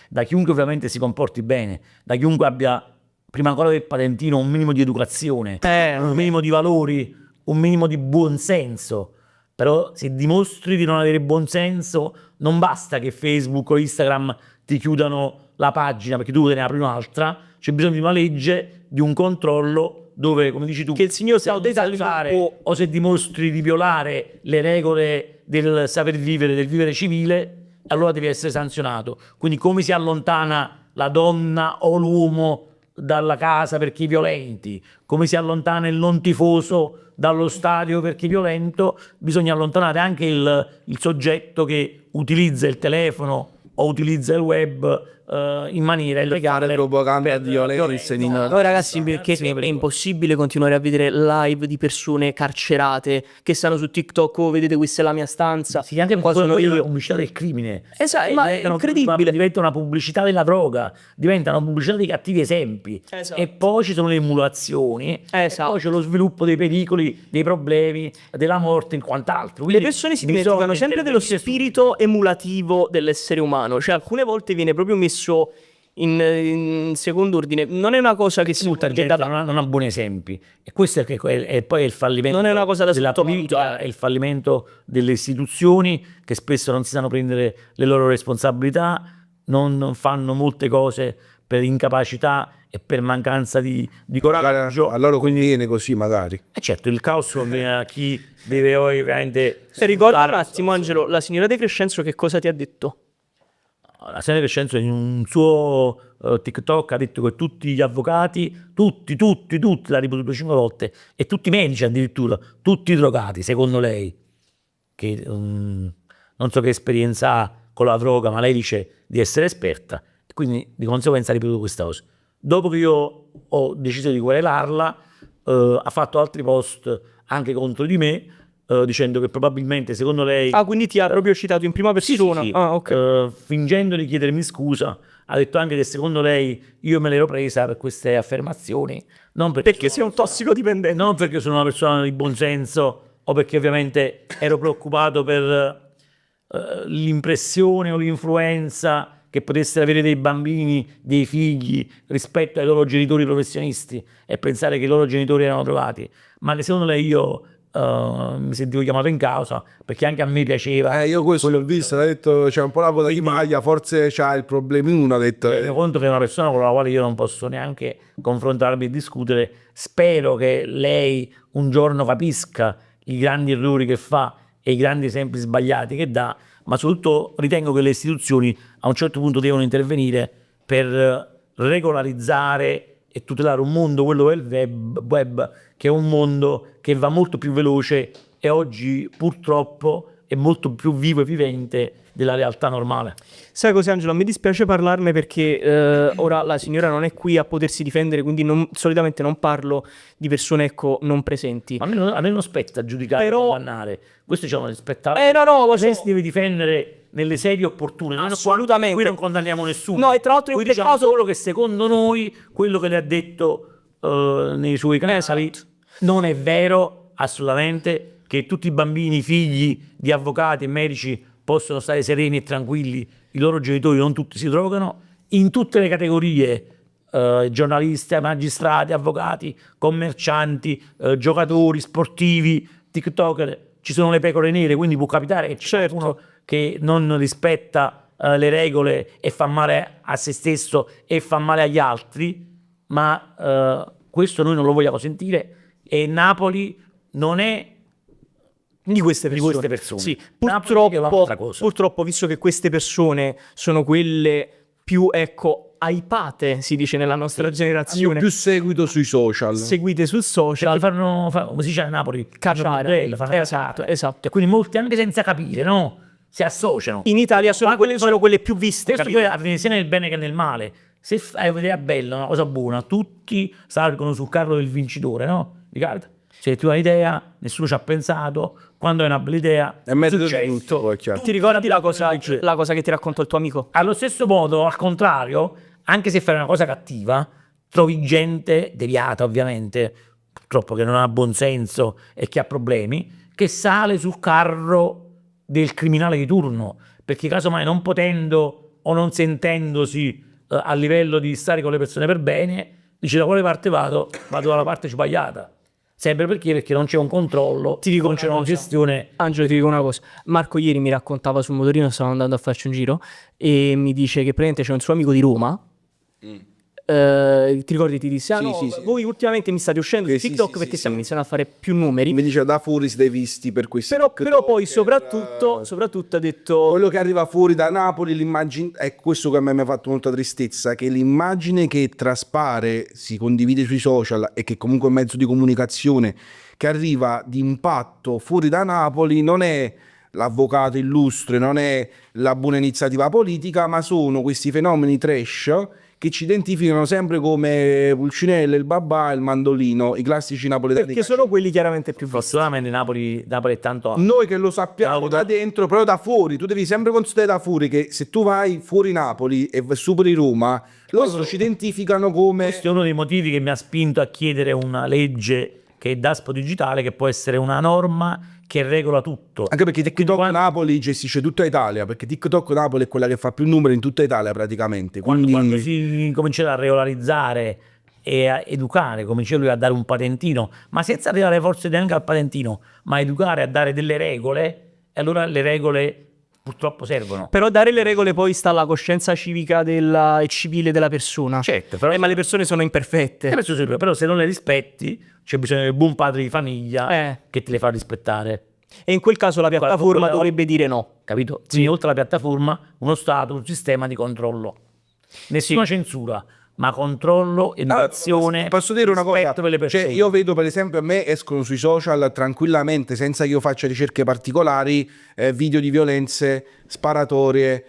ovviamente si comporti bene, da chiunque abbia, prima ancora del patentino, un minimo di educazione, un minimo di valori, un minimo di buonsenso. Però se dimostri di non avere buonsenso, non basta che Facebook o Instagram ti chiudano la pagina perché tu te ne apri un'altra, c'è bisogno di una legge, di un controllo dove, come dici tu, che il signor se o se dimostri di violare le regole del saper vivere, del vivere civile, allora devi essere sanzionato. Quindi come si allontana la donna o l'uomo dalla casa perché violenti, come si allontana il non tifoso dallo stadio perché violento, bisogna allontanare anche il soggetto che utilizza il telefono o utilizza il web in maniera illegale propaganda di violenza in Poi ragazzi, perché è impossibile continuare a vedere live di persone carcerate che stanno su TikTok, oh, vedete questa è la mia stanza. Sì, anche qua sono la io. pubblicità del crimine. Esatto, ma è incredibile. Diventa una pubblicità della droga, diventa una pubblicità dei cattivi esempi. Esatto. E poi ci sono le emulazioni, e poi c'è lo sviluppo dei pericoli, dei problemi, della morte e quant'altro. Le persone si dimenticano sempre dello spirito emulativo dell'essere umano, cioè alcune volte viene proprio messo in secondo ordine. Non è una cosa che si Molta gente non ha buoni esempi, e questo è poi il fallimento. Non è una cosa da della sottovalutare. politica, è il fallimento delle istituzioni che spesso non si sanno prendere le loro responsabilità, non fanno molte cose per incapacità e per mancanza di coraggio. A loro conviene così magari. E certo, il caos conviene a chi deve ovviamente. Ricorda un attimo, Angelo, la signora De Crescenzo che cosa ti ha detto? La signora Crescenzo in un suo TikTok ha detto che tutti gli avvocati, tutti, l'ha ripetuto 5 volte, e tutti i medici addirittura, tutti drogati, secondo lei, che non so che esperienza ha con la droga, ma lei dice di essere esperta, e quindi di conseguenza ha ripetuto questa cosa. Dopo che io ho deciso di querelarla, ha fatto altri post anche contro di me, dicendo che probabilmente secondo lei... Ah, quindi ti ha proprio citato in prima persona? Sì. Ah, ok. Fingendo di chiedermi scusa, ha detto anche che secondo lei io me l'ero presa per queste affermazioni, non Perché sei un tossicodipendente. non perché sono una persona di buon senso, o perché ovviamente ero preoccupato per l'impressione o l'influenza che potessero avere dei bambini, dei figli, rispetto ai loro genitori professionisti, e pensare che i loro genitori erano drogati. Ma secondo lei io mi sentivo chiamato in causa, perché anche a me piaceva. Io questo l'ho visto, ha detto c'è un po' la coda di maglia, forse c'ha il problemino, ha detto. Mi rendo conto che è una persona con la quale io non posso neanche confrontarmi e discutere. Spero che lei un giorno capisca i grandi errori che fa e i grandi esempi sbagliati che dà, ma soprattutto ritengo che le istituzioni a un certo punto devono intervenire per regolarizzare e tutelare un mondo, quello del web, che è un mondo che va molto più veloce e oggi purtroppo è molto più vivo e vivente della realtà normale. Sai cos'è, Angelo? Mi dispiace parlarne perché ora la signora non è qui a potersi difendere, quindi solitamente non parlo di persone, ecco, non presenti. A me non spetta giudicare o condannare, questo diciamo spetta. Così si deve difendere nelle sedi opportune. Assolutamente. Qui non condanniamo nessuno. No, e tra l'altro in qui questo diciamo caso... solo che secondo noi quello che le ha detto nei suoi canali non è vero assolutamente, che tutti i bambini figli di avvocati e medici possono stare sereni e tranquilli, i loro genitori non tutti si drogano, in tutte le categorie, giornalisti, magistrati, avvocati, commercianti, giocatori, sportivi, tiktoker, ci sono le pecore nere, quindi può capitare che c'è uno che non rispetta le regole e fa male a se stesso e fa male agli altri, ma questo noi non lo vogliamo sentire, e Napoli non è di queste persone. Sì, purtroppo, visto che queste persone sono quelle più, ecco, hypate, si dice nella nostra generazione, più seguito sui social, seguite sul social, fanno come si dice a Napoli, cacciare. Esatto. E quindi molti, anche senza capire, no? Si associano. In Italia sono quelle più viste. Questo poi avviene sia nel bene che nel male. Se hai un'idea bella, una cosa buona, tutti salgono sul carro del vincitore, no? Ricorda? Se tu hai un'idea, nessuno ci ha pensato, quando hai una bella idea, è mezzo tutto, è chiaro. Ti ricordi la cosa che ti raccontò il tuo amico? Allo stesso modo, al contrario, anche se fai una cosa cattiva, trovi gente deviata, ovviamente, purtroppo, che non ha buon senso e che ha problemi, che sale sul carro del criminale di turno, perché casomai non potendo o non sentendosi a livello di stare con le persone per bene, dice: da quale parte vado? Vado dalla parte sbagliata. Sempre perché non c'è un controllo, non c'è una gestione. Angelo, ti dico una cosa. Marco ieri mi raccontava sul motorino, stavo andando a farci un giro, e mi dice che praticamente c'è un suo amico di Roma. Ti ricordi, ti disse: voi ultimamente mi state uscendo su TikTok perché stiamo iniziando a fare più numeri. Mi dice: da fuori siete visti per questi però poi soprattutto ha detto quello che arriva fuori da Napoli, l'immagine, è questo che a me mi ha fatto molta tristezza, che l'immagine che traspare, si condivide sui social e che comunque è un mezzo di comunicazione che arriva di impatto fuori da Napoli, non è l'avvocato illustre, non è la buona iniziativa politica, ma sono questi fenomeni trash che ci identificano sempre come Pulcinella, il babà, il mandolino, i classici napoletani. Perché sono quelli chiaramente più visti. Fortunatamente Napoli è tanto... Noi che lo sappiamo da dentro, però da fuori, tu devi sempre considerare da fuori che se tu vai fuori Napoli e superi Roma, loro ci identificano come... Questo è uno dei motivi che mi ha spinto a chiedere una legge che è Daspo digitale, che può essere una norma che regola tutto. Anche perché TikTok Napoli gestisce tutta Italia, perché TikTok Napoli è quella che fa più numeri in tutta Italia praticamente. Quindi... Quando si comincerà a regolarizzare e a educare, comincia lui a dare un patentino, ma senza arrivare forse neanche al patentino, ma educare a dare delle regole, e allora le regole purtroppo servono. Però dare le regole poi sta alla coscienza civica e civile della persona. Certo, però, ma le persone sono imperfette. però se non le rispetti c'è bisogno del buon padre di famiglia che te le fa rispettare. E in quel caso la piattaforma Quella- dovrebbe dire no. Capito? Quindi oltre alla piattaforma, uno Stato, un sistema di controllo. Nessuna censura, ma controllo, educazione, posso dire una cosa, rispetto per le persone. cioè, io vedo per esempio a me escono sui social tranquillamente senza che io faccia ricerche particolari video di violenze, sparatorie,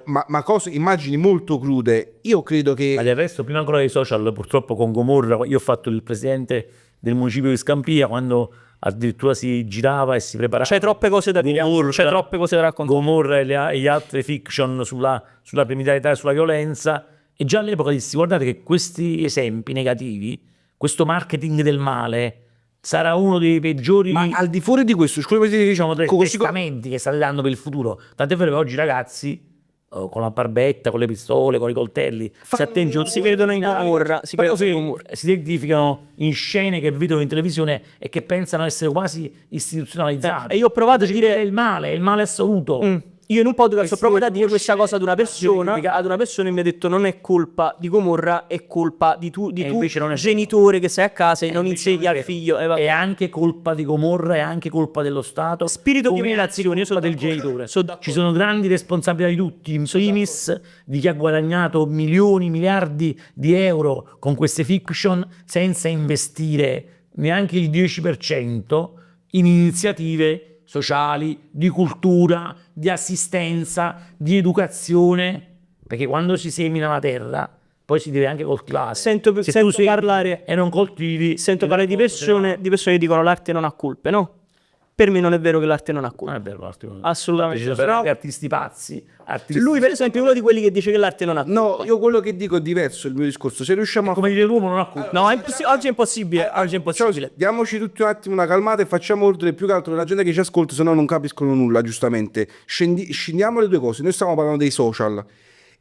ma cose, immagini molto crude. Io credo che Ma del resto, prima ancora dei social, purtroppo con Gomorra, io ho fatto il presidente del municipio di Scampia quando addirittura si girava e si preparava. C'è troppe cose da dire. Gomorra, C'è troppe cose da raccontare. Gomorra e gli altre fiction sulla criminalità e sulla violenza. E già all'epoca dissi, guardate che questi esempi negativi, questo marketing del male, sarà uno dei peggiori... ma al di fuori di questo, diciamo, testamenti che state dando per il futuro. Tant'è vero che oggi i ragazzi con la barbetta, con le pistole, con i coltelli si attengono, si vedono in Gomorra, si identificano in scene che vedono in televisione e che pensano essere quasi istituzionalizzate. E io ho provato a dire... È il male assoluto. Io in un podcast ho provato a dire questa cosa ad una persona e mi ha detto non è colpa di Gomorra, è colpa di tu invece non è genitore che sei a casa e non insegni al figlio. È anche colpa di Gomorra, è anche colpa dello Stato. Spirito di come emulazione, io sono del d'accordo. genitore. Sono d'accordo. Ci sono grandi responsabilità di tutti, in primis di chi ha guadagnato milioni, miliardi di euro con queste fiction senza investire neanche il 10% in iniziative sociali, di cultura, di assistenza, di educazione, perché quando si semina la terra poi si deve anche coltivare. Sento parlare e non coltivi, parlare di persone che dicono l'arte non ha colpe, no? Per me non è vero che l'arte non ha non colpe. è vero l'arte. Assolutamente. Ci sono artisti pazzi, Lui per esempio è uno di quelli che dice che l'arte non ha colpe. no, io quello che dico è diverso il mio discorso. Se riusciamo a come dire l'uomo non ha colpa. No, oggi è impossibile. Oggi è impossibile. diamoci tutti un attimo una calmata e facciamo ordine più che altro la gente che ci ascolta, se no non capiscono nulla, giustamente. Scendiamo le due cose. Noi stiamo parlando dei social.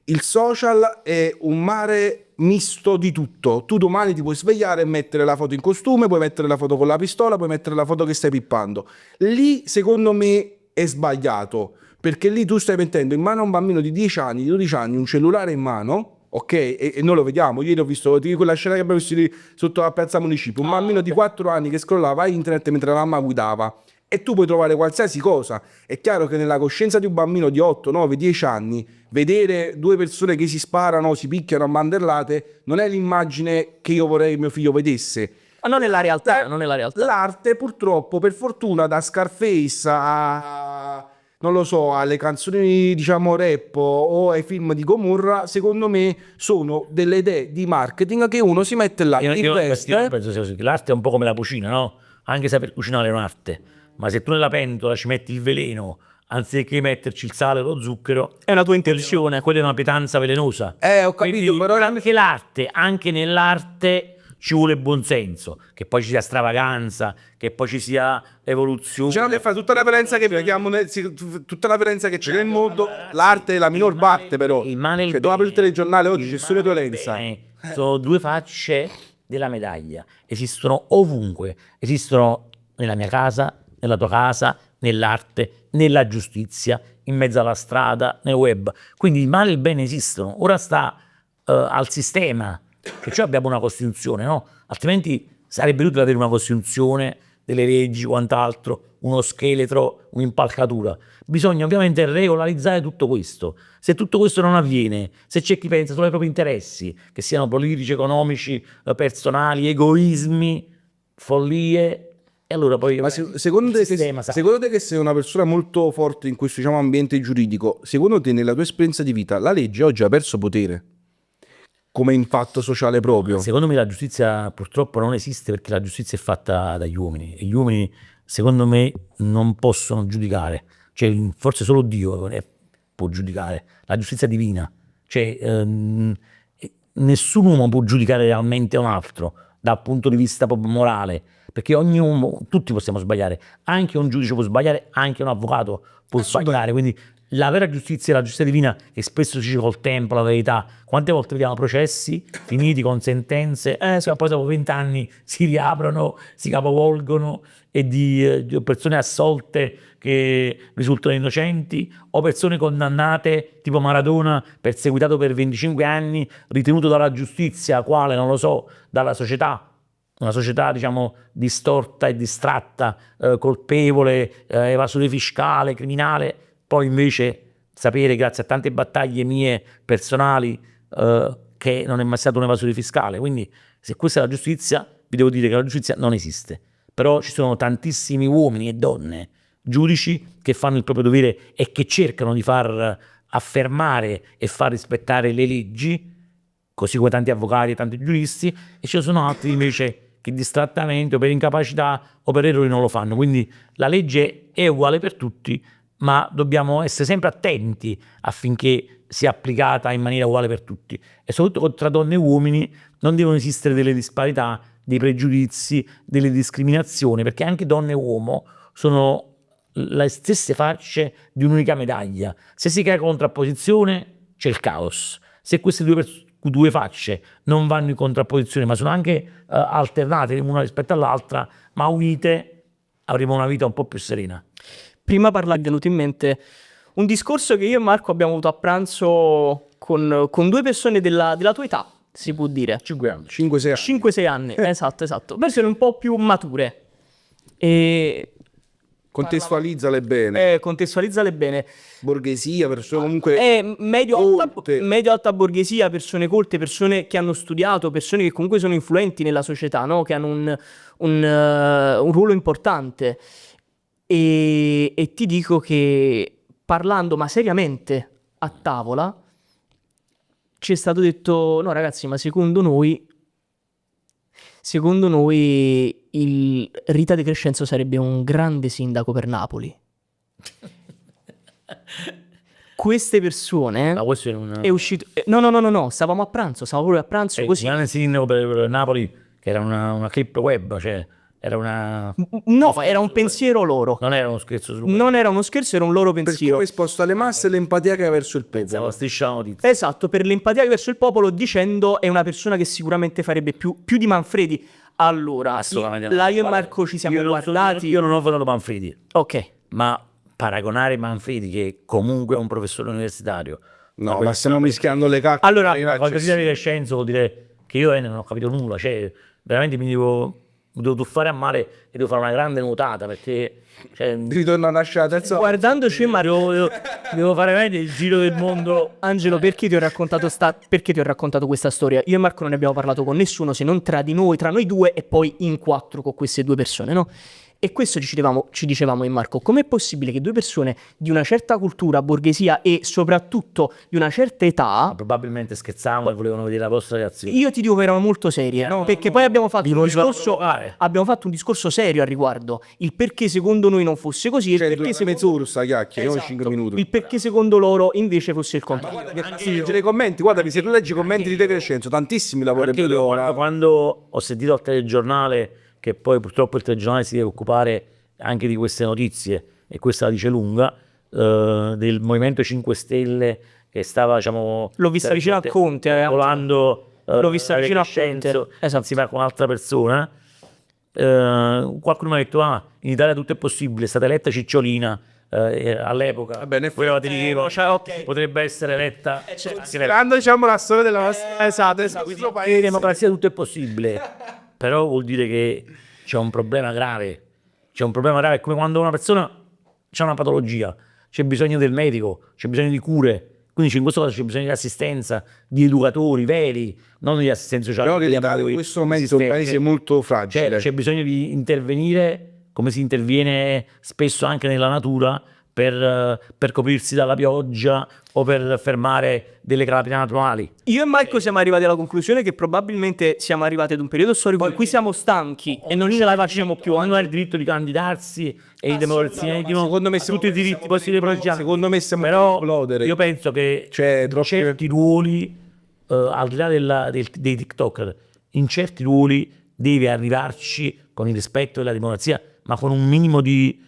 Il social è un mare misto di tutto. Tu domani ti puoi svegliare e mettere la foto in costume, puoi mettere la foto con la pistola, puoi mettere la foto che stai pippando. Lì, secondo me, è sbagliato, perché lì tu stai mettendo in mano a un bambino di 10 anni, di 12 anni, un cellulare in mano, ok? E noi lo vediamo. Ieri ho visto quella scena che abbiamo visto lì sotto la piazza Municipio, un bambino di 4 anni che scrollava internet mentre la mamma guidava. E tu puoi trovare qualsiasi cosa. È chiaro che nella coscienza di un bambino di 8, 9, 10 anni, vedere due persone che si sparano, si picchiano a mandellate, non è l'immagine che io vorrei che mio figlio vedesse. Ma non è la realtà, non è la realtà. L'arte, purtroppo, per fortuna, da Scarface a, non lo so, alle canzoni, diciamo, rap o ai film di Gomorra, secondo me sono delle idee di marketing che uno si mette là, Io investe. penso sia così, che l'arte è un po' come la cucina, no? Anche saper cucinare è un'arte, ma se tu nella pentola ci metti il veleno anziché metterci il sale o lo zucchero, È una tua intenzione. quella è una pietanza velenosa. Ho capito, Quindi però anche nell'arte ci vuole buonsenso, che poi ci sia stravaganza, che poi ci sia evoluzione. diciamo che fa tutta la violenza che vediamo tutta la violenza che c'è nel mondo, l'arte è la minor parte, però. Il male e il Cioè, tu apri il bene. telegiornale oggi, c'è Il solo male e il violenza. bene sono due facce della medaglia. Esistono ovunque. Esistono nella mia casa, nella tua casa, nell'arte, nella giustizia, in mezzo alla strada, nel web. Quindi il male e il bene esistono. Ora sta al sistema, che cioè abbiamo una Costituzione, no? Altrimenti sarebbe utile avere una Costituzione, delle leggi, quant'altro, uno scheletro, un'impalcatura. Bisogna ovviamente regolarizzare tutto questo. Se tutto questo non avviene, se c'è chi pensa solo ai propri interessi, che siano politici, economici, personali, egoismi, follie, e allora poi Ma secondo te, secondo te che sei una persona molto forte in questo, diciamo, ambiente giuridico, secondo te nella tua esperienza di vita la legge oggi ha perso potere come impatto sociale proprio? secondo me la giustizia purtroppo non esiste, perché la giustizia è fatta dagli uomini e gli uomini secondo me non possono giudicare, cioè forse solo Dio può giudicare, la giustizia divina, cioè nessun uomo può giudicare realmente un altro dal punto di vista proprio morale, perché ogni uomo, tutti possiamo sbagliare, anche un giudice può sbagliare, anche un avvocato può sbagliare, quindi la vera giustizia è la giustizia divina, che spesso si dice col tempo, la verità. Quante volte vediamo processi finiti con sentenze che poi dopo 20 anni si riaprono, si capovolgono, e di persone assolte che risultano innocenti, o persone condannate tipo Maradona, perseguitato per 25 anni, ritenuto dalla giustizia, quale non lo so, dalla società, una società diciamo distorta e distratta, colpevole, evasore fiscale, criminale. Poi invece sapere, grazie a tante battaglie mie personali, che non è mai stato un evasore fiscale. Quindi se questa è la giustizia, vi devo dire che la giustizia non esiste. Però ci sono tantissimi uomini e donne, giudici, che fanno il proprio dovere e che cercano di far affermare e far rispettare le leggi, così come tanti avvocati e tanti giuristi, e ci sono altri invece che distrattamente o per incapacità o per errori non lo fanno. Quindi la legge è uguale per tutti, ma dobbiamo essere sempre attenti affinché sia applicata in maniera uguale per tutti, e soprattutto tra donne e uomini non devono esistere delle disparità, dei pregiudizi, delle discriminazioni, perché anche donne e uomo sono le stesse facce di un'unica medaglia. Se si crea contrapposizione c'è il caos, se queste due facce non vanno in contrapposizione ma sono anche alternate l'una rispetto all'altra, ma unite, avremo una vita un po' più serena. Prima parlavi, è venuto in mente un discorso che io e Marco abbiamo avuto a pranzo con due persone della tua età, si può dire. 5 anni. 5-6 anni. 5-6 anni, esatto. Persone un po' più mature. E Contestualizzale bene. contestualizzale bene. Borghesia, persone comunque Medio-alta borghesia, persone colte, persone che hanno studiato, persone che comunque sono influenti nella società, no? Che hanno un ruolo importante. E ti dico che, parlando ma seriamente a tavola, ci è stato detto: no ragazzi, ma secondo noi il Rita De Crescenzo sarebbe un grande sindaco per Napoli. Queste persone Ma questo è un è uscito no, stavamo a pranzo, proprio a pranzo così. grande sindaco per Napoli, che era una clip web, cioè era una... No, era un pensiero loro. non era uno scherzo su Non era uno scherzo, era un loro per pensiero. come esposto alle masse e l'empatia che ha verso il la popolo. striscia la notizia. Esatto, per l'empatia verso il popolo, dicendo è una persona che sicuramente farebbe più di Manfredi. Allora, Assolutamente. là io e Marco ci siamo guardati. Io non ho votato Manfredi, Ok, ma paragonare Manfredi, che comunque è un professore universitario, No, ma stiamo mischiando le cacche. Allora, la qualcosa di Crescenzo, vuol dire che io non ho capito nulla, cioè veramente mi devo tuffare a mare e devo fare una grande nuotata, perché cioè, ritorno a nascere la terza. guardandoci Marco, devo fare veramente il giro del mondo. Angelo, perché ti ho raccontato questa storia? Io e Marco non ne abbiamo parlato con nessuno, se non tra noi due e poi in 4 con queste 2 persone, no? E questo ci dicevamo in Marco: com'è possibile che 2 persone di una certa cultura, borghesia e soprattutto di una certa età, Probabilmente scherzavano e volevano vedere la vostra reazione. io ti dico che erano molto serie, perché poi abbiamo fatto un discorso, provocare. serio al riguardo, il perché secondo noi non fosse così, Cioè, il perché durante mezz'ora sta chiacchiera, non 5 minuti. il perché secondo loro invece fosse il contrario. Che leggere i commenti, guarda, se tu leggi i commenti di De Crescenzo, tantissimi lavorerebbe ora. Quando ho sentito al telegiornale, che poi purtroppo il telegiornale si deve occupare anche di queste notizie, e questa la dice lunga, del Movimento 5 Stelle che stava, diciamo, L'ho vista vicino al Conte, volando, l'ho vista vicino al Crescenzo, Conte, esatto. insieme con un'altra persona. Qualcuno mi ha detto: in Italia tutto è possibile, è stata eletta Cicciolina all'epoca. Va bene, Poi ti dicevo, ok. potrebbe essere eletta Considerando, diciamo, la storia della nostra. Esatto. questo paese. In democrazia tutto è possibile, però vuol dire che c'è un problema grave. C'è un problema grave, è come quando una persona ha una patologia, c'è bisogno del medico, c'è bisogno di cure, quindi in questo caso c'è bisogno di assistenza, di educatori veri, non di assistenti sociali. Però che l'Italia in questo momento è un paese molto fragile. C'è bisogno di intervenire come si interviene spesso anche nella natura per coprirsi dalla pioggia o per fermare delle calamità naturali. Io e Marco siamo arrivati alla conclusione che probabilmente siamo arrivati ad un periodo storico in cui siamo stanchi e non ce la facciamo più. Ognuno ha il diritto di candidarsi e i democrazie secondo me tutti i diritti possibili proteggiati. Secondo me stiamo Però esplodere. io penso che C'è in certi ruoli, al di là dei TikToker, in certi ruoli devi arrivarci con il rispetto della democrazia, ma con un minimo di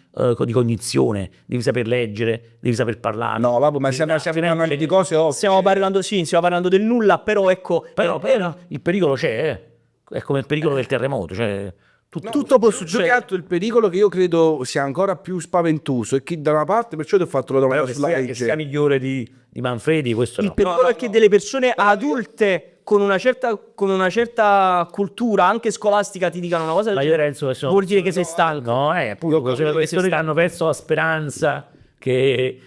cognizione, devi saper leggere, devi saper parlare. No, vabbè, ma stiamo parlando di cose ovvie. Stiamo parlando del nulla, però ecco, Però il pericolo c'è, è come il pericolo del terremoto, cioè tutto può Più che succedere. altro il pericolo che io credo sia ancora più spaventoso è che da una parte, perciò ti ho fatto la domanda sulla che sia legge. migliore di Manfredi, questo Il no. pericolo è che delle persone adulte con una certa cultura anche scolastica ti dicano una cosa del Ma io genere, penso che sono... vuol dire che sei stanco. No, appunto, quelle persone che hanno perso la speranza, che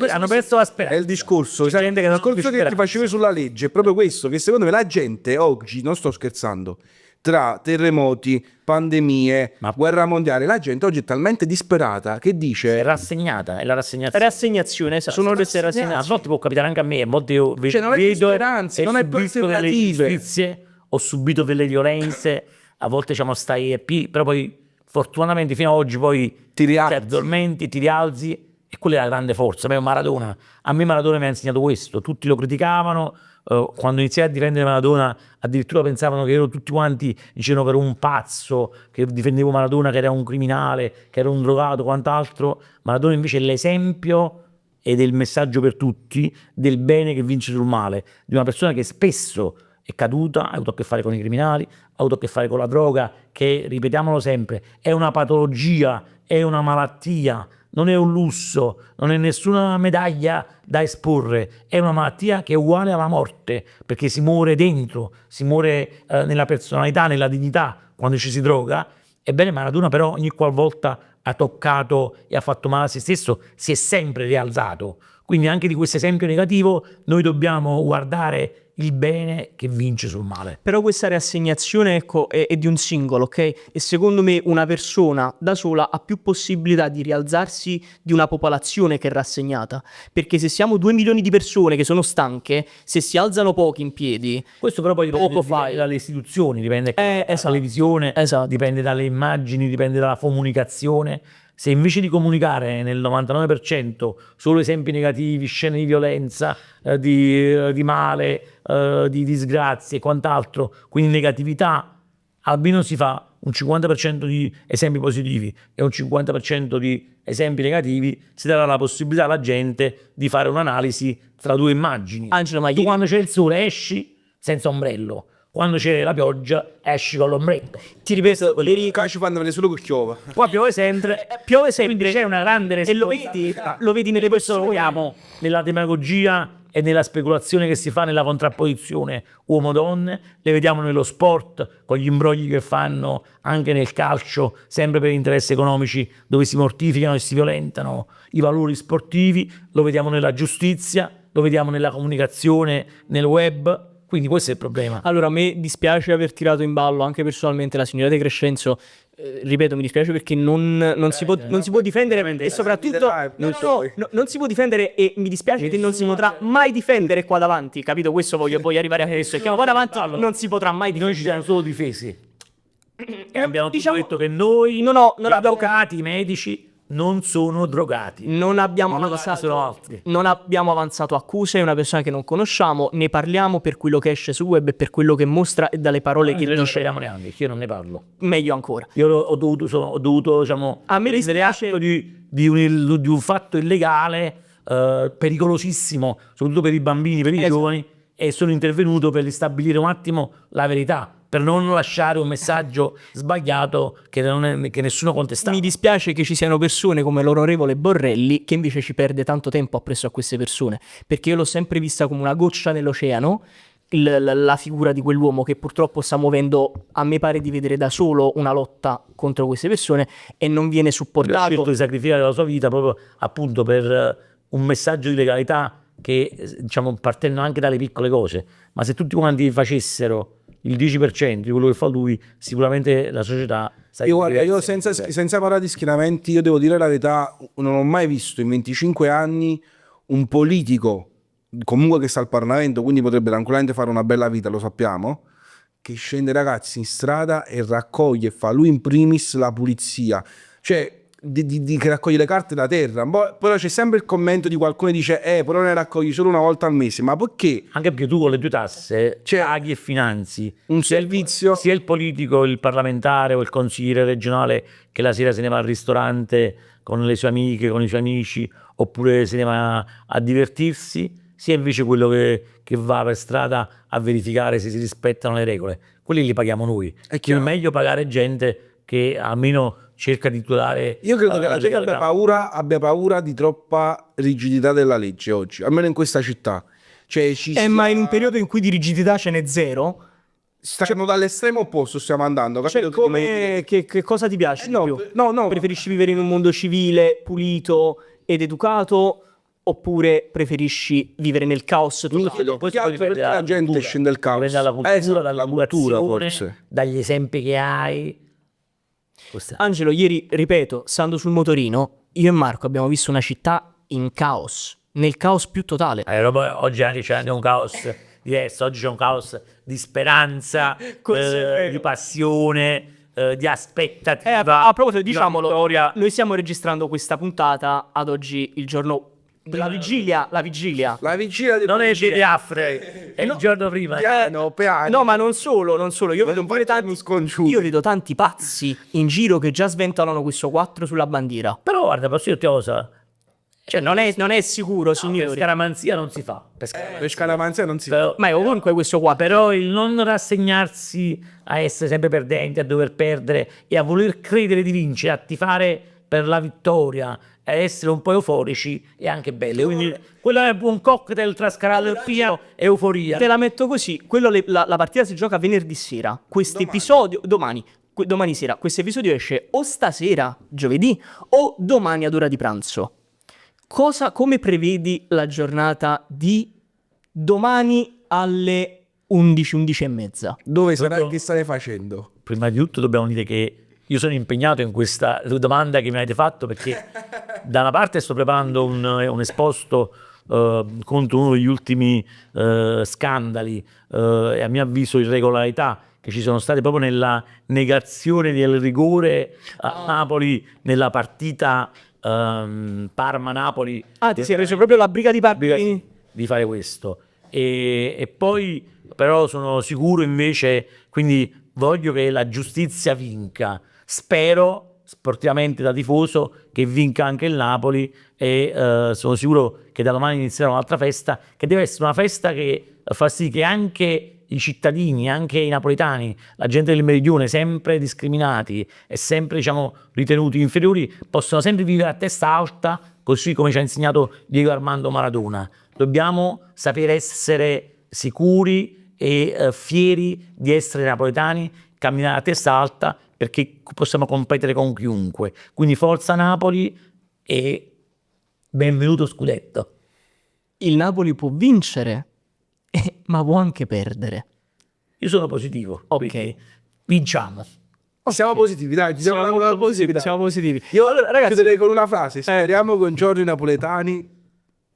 hanno perso la speranza. È il discorso, C'è gente che non ha più che ti speranza. facevi sulla legge, è proprio questo, che secondo me la gente oggi, non sto scherzando, tra terremoti, pandemie, Ma- guerra mondiale, la gente oggi è talmente disperata che È dice rassegnata, è la rassegnazione. Rassegnazione, esatto. Sono queste A rassegnazioni. volte può capitare anche a me, a volte io Cioè, non è più vedo speranze, e non è più subisco delle alternative. ingiustizie, ho subito delle violenze, a volte diciamo stai però poi fortunatamente fino ad oggi poi Ti rialzi. addormenti, ti rialzi e quella è la grande forza. A me Maradona mi ha insegnato questo, tutti lo criticavano, quando iniziai a difendere Maradona addirittura pensavano che ero tutti quanti, dicevano che ero un pazzo, che difendevo Maradona, che era un criminale, che era un drogato, quant'altro. Maradona invece è l'esempio ed è il messaggio per tutti del bene che vince sul male, di una persona che spesso è caduta, ha avuto a che fare con i criminali, ha avuto a che fare con la droga, che, ripetiamolo sempre, è una patologia, è una malattia, non è un lusso, non è nessuna medaglia da esporre, è una malattia che è uguale alla morte, perché si muore dentro, si muore nella personalità, nella dignità, quando ci si droga. Ebbene Maradona però ogni qualvolta ha toccato e ha fatto male a se stesso, si è sempre rialzato. Quindi anche di questo esempio negativo noi dobbiamo guardare il bene che vince sul male. Però questa rassegnazione, ecco, è di un singolo, ok? E secondo me una persona da sola ha più possibilità di rialzarsi di una popolazione che è rassegnata. Perché se siamo 2 milioni di persone che sono stanche, se si alzano pochi in piedi, Questo però poi dipende, Poco fai. dalle istituzioni, dipende dalla esatto. televisione, Esatto. dipende dalle immagini, dipende dalla comunicazione. Se invece di comunicare nel 99% solo esempi negativi, scene di violenza, di male, di disgrazie e quant'altro, quindi negatività, almeno si fa un 50% di esempi positivi e un 50% di esempi negativi, si darà la possibilità alla gente di fare un'analisi tra due immagini. Angelo, ma Tu quando c'è il sole esci senza ombrello, quando c'è la pioggia esci con l'ombrello. ti ripeto, qua ci fanno vedere solo che chiova. Qua piove sempre, quindi c'è una grande e responsabilità. lo vedi nelle Questo lo persone. vogliamo nella demagogia e nella speculazione che si fa nella contrapposizione uomo-donne, le vediamo nello sport con gli imbrogli che fanno anche nel calcio, sempre per interessi economici, dove si mortificano e si violentano i valori sportivi, lo vediamo nella giustizia, lo vediamo nella comunicazione, nel web. Quindi questo è il problema. Allora, a me dispiace aver tirato in ballo anche personalmente la signora De Crescenzo. Ripeto, mi dispiace perché non si può difendere e soprattutto non si può difendere e mi dispiace che non si potrà mai difendere qua davanti, capito? Questo voglio arrivare adesso. E che qua davanti non si potrà mai Noi ci difendere. siamo solo difesi. E abbiamo diciamo- detto che noi, non abbiamo- avvocati, i medici, non sono drogati. Non abbiamo sono avanzato, altri. non abbiamo avanzato accuse, è una persona che non conosciamo, ne parliamo per quello che esce sul web e per quello che mostra e dalle parole che Noi non dice, speriamo neanche, io non ne parlo. meglio ancora. Io ho dovuto diciamo, A me prendere dispiace- atto di un fatto illegale, pericolosissimo, soprattutto per i bambini, per i Esatto. giovani, e sono intervenuto per ristabilire un attimo la verità, per non lasciare un messaggio sbagliato che nessuno contestava. Mi dispiace che ci siano persone come l'onorevole Borrelli che invece ci perde tanto tempo appresso a queste persone, perché io l'ho sempre vista come una goccia nell'oceano, la figura di quell'uomo che purtroppo sta muovendo, a me pare di vedere da solo, una lotta contro queste persone e non viene Ha supportato. scelto di sacrificare la sua vita proprio appunto per un messaggio di legalità che diciamo partendo anche dalle piccole cose. Ma se tutti quanti facessero il 10% di quello che fa lui, sicuramente la società sta Io, guarda, io diversa. senza parlare di schieramenti, io devo dire la verità, non ho mai visto in 25 anni un politico, comunque che sta al Parlamento, quindi potrebbe tranquillamente fare una bella vita, lo sappiamo, che scende ragazzi in strada e raccoglie e fa lui in primis la pulizia, cioè che raccoglie le carte da terra. Però c'è sempre il commento di qualcuno che dice però ne raccogli solo una volta al mese, ma perché? Anche perché tu con le tue tasse paghi e finanzi Un servizio. sia il politico, il parlamentare o il consigliere regionale che la sera se ne va al ristorante con le sue amiche, con i suoi amici, oppure se ne va a divertirsi, sia invece quello che va per strada a verificare se si rispettano le regole. Quelli li paghiamo noi. È meglio pagare gente che almeno cerca di tutelare. Io credo che la gente abbia paura di troppa rigidità della legge oggi, almeno in questa città. Cioè, Ma in un periodo in cui di rigidità ce n'è zero, stiamo dall'estremo opposto, stiamo andando. cioè, Capito? che cosa ti piace di no, più? no. Preferisci vivere in un mondo civile, pulito ed educato, oppure preferisci vivere nel caos totale? Perché la gente scende il caos? Dipende dalla cultura, dalla cultura forse, forse. dagli esempi che hai. Angelo, ieri, ripeto, stando sul motorino, io e Marco abbiamo visto una città in caos, nel caos più totale. Oggi anche c'è anche un caos diverso, oggi c'è un caos di speranza, di passione, di aspettativa. A proposito, diciamolo, noi stiamo registrando questa puntata ad oggi, il giorno, la vigilia. La vigilia del Non è il di Affre, è il giorno prima. piano. No, ma non solo, io vedo io vedo tanti pazzi in giro che già sventolano questo 4 sulla bandiera. Però guarda, posso dirti una cosa? Cioè, non è sicuro, Per signori. scaramanzia non si fa. Per scaramanzia non si fa. Ma è ovunque questo qua. Però il non rassegnarsi a essere sempre perdenti, a dover perdere e a voler credere di vincere, a tifare per la vittoria, a essere un po' euforici è anche bello. Quindi quello è un cocktail tra scaramanzia e euforia. Te la metto così, la partita si gioca venerdì sera. Questo episodio domani sera. Questo episodio esce o stasera, giovedì, o domani ad ora di pranzo. Come prevedi la giornata di domani alle 11 e mezza? Dove sarai? Che stai facendo? Prima di tutto dobbiamo dire che io sono impegnato in questa domanda che mi avete fatto, perché da una parte sto preparando un esposto contro uno degli ultimi scandali e a mio avviso irregolarità che ci sono state proprio nella negazione del rigore a Napoli nella partita Parma-Napoli. Ti sei reso proprio la briga di Parma di fare questo e poi però sono sicuro invece, quindi voglio che la giustizia vinca, spero sportivamente da tifoso che vinca anche il Napoli e sono sicuro che da domani inizierà un'altra festa che deve essere una festa che fa sì che anche i cittadini, anche i napoletani, la gente del meridione, sempre discriminati e sempre diciamo ritenuti inferiori, possono sempre vivere a testa alta, così come ci ha insegnato Diego Armando Maradona. Dobbiamo sapere essere sicuri e fieri di essere napoletani, camminare a testa alta perché possiamo competere con chiunque. Quindi forza Napoli e benvenuto scudetto. Il Napoli può vincere, ma può anche perdere. Io sono positivo. Ok. Vinciamo. Siamo positivi, dai, siamo positivi. Io ragazzi chiuderei con una frase: speriamo che un giorno i napoletani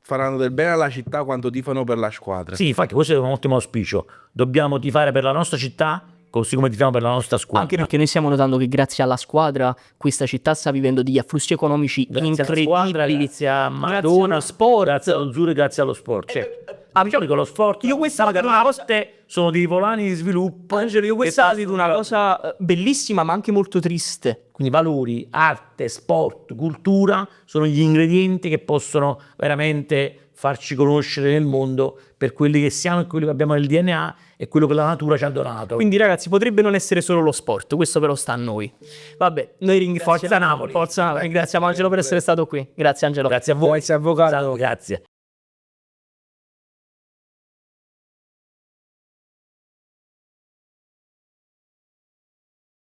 faranno del bene alla città quanto tifano per la squadra. Sì, infatti questo è un ottimo auspicio. Dobbiamo tifare per la nostra città così come tifiamo per la nostra squadra. Anche perché noi stiamo notando che grazie alla squadra questa città sta vivendo degli afflussi economici incredibili. Grazie a Maradona, sport, grazie allo Zure, grazie allo sport. Diciamo che lo sport, io questa volte sono dei volani di sviluppo. Angelo, io questa è una cosa bellissima ma anche molto triste. Quindi valori, arte, sport, cultura sono gli ingredienti che possono veramente farci conoscere nel mondo per quelli che siamo e quello che abbiamo nel DNA e quello che la natura ci ha donato. Quindi ragazzi, potrebbe non essere solo lo sport, questo però sta a noi. Vabbè, noi ringraziamo Forza Napoli. Ringraziamo Angelo per essere stato qui. Grazie Angelo. Grazie a voi. Grazie avvocato. Grazie.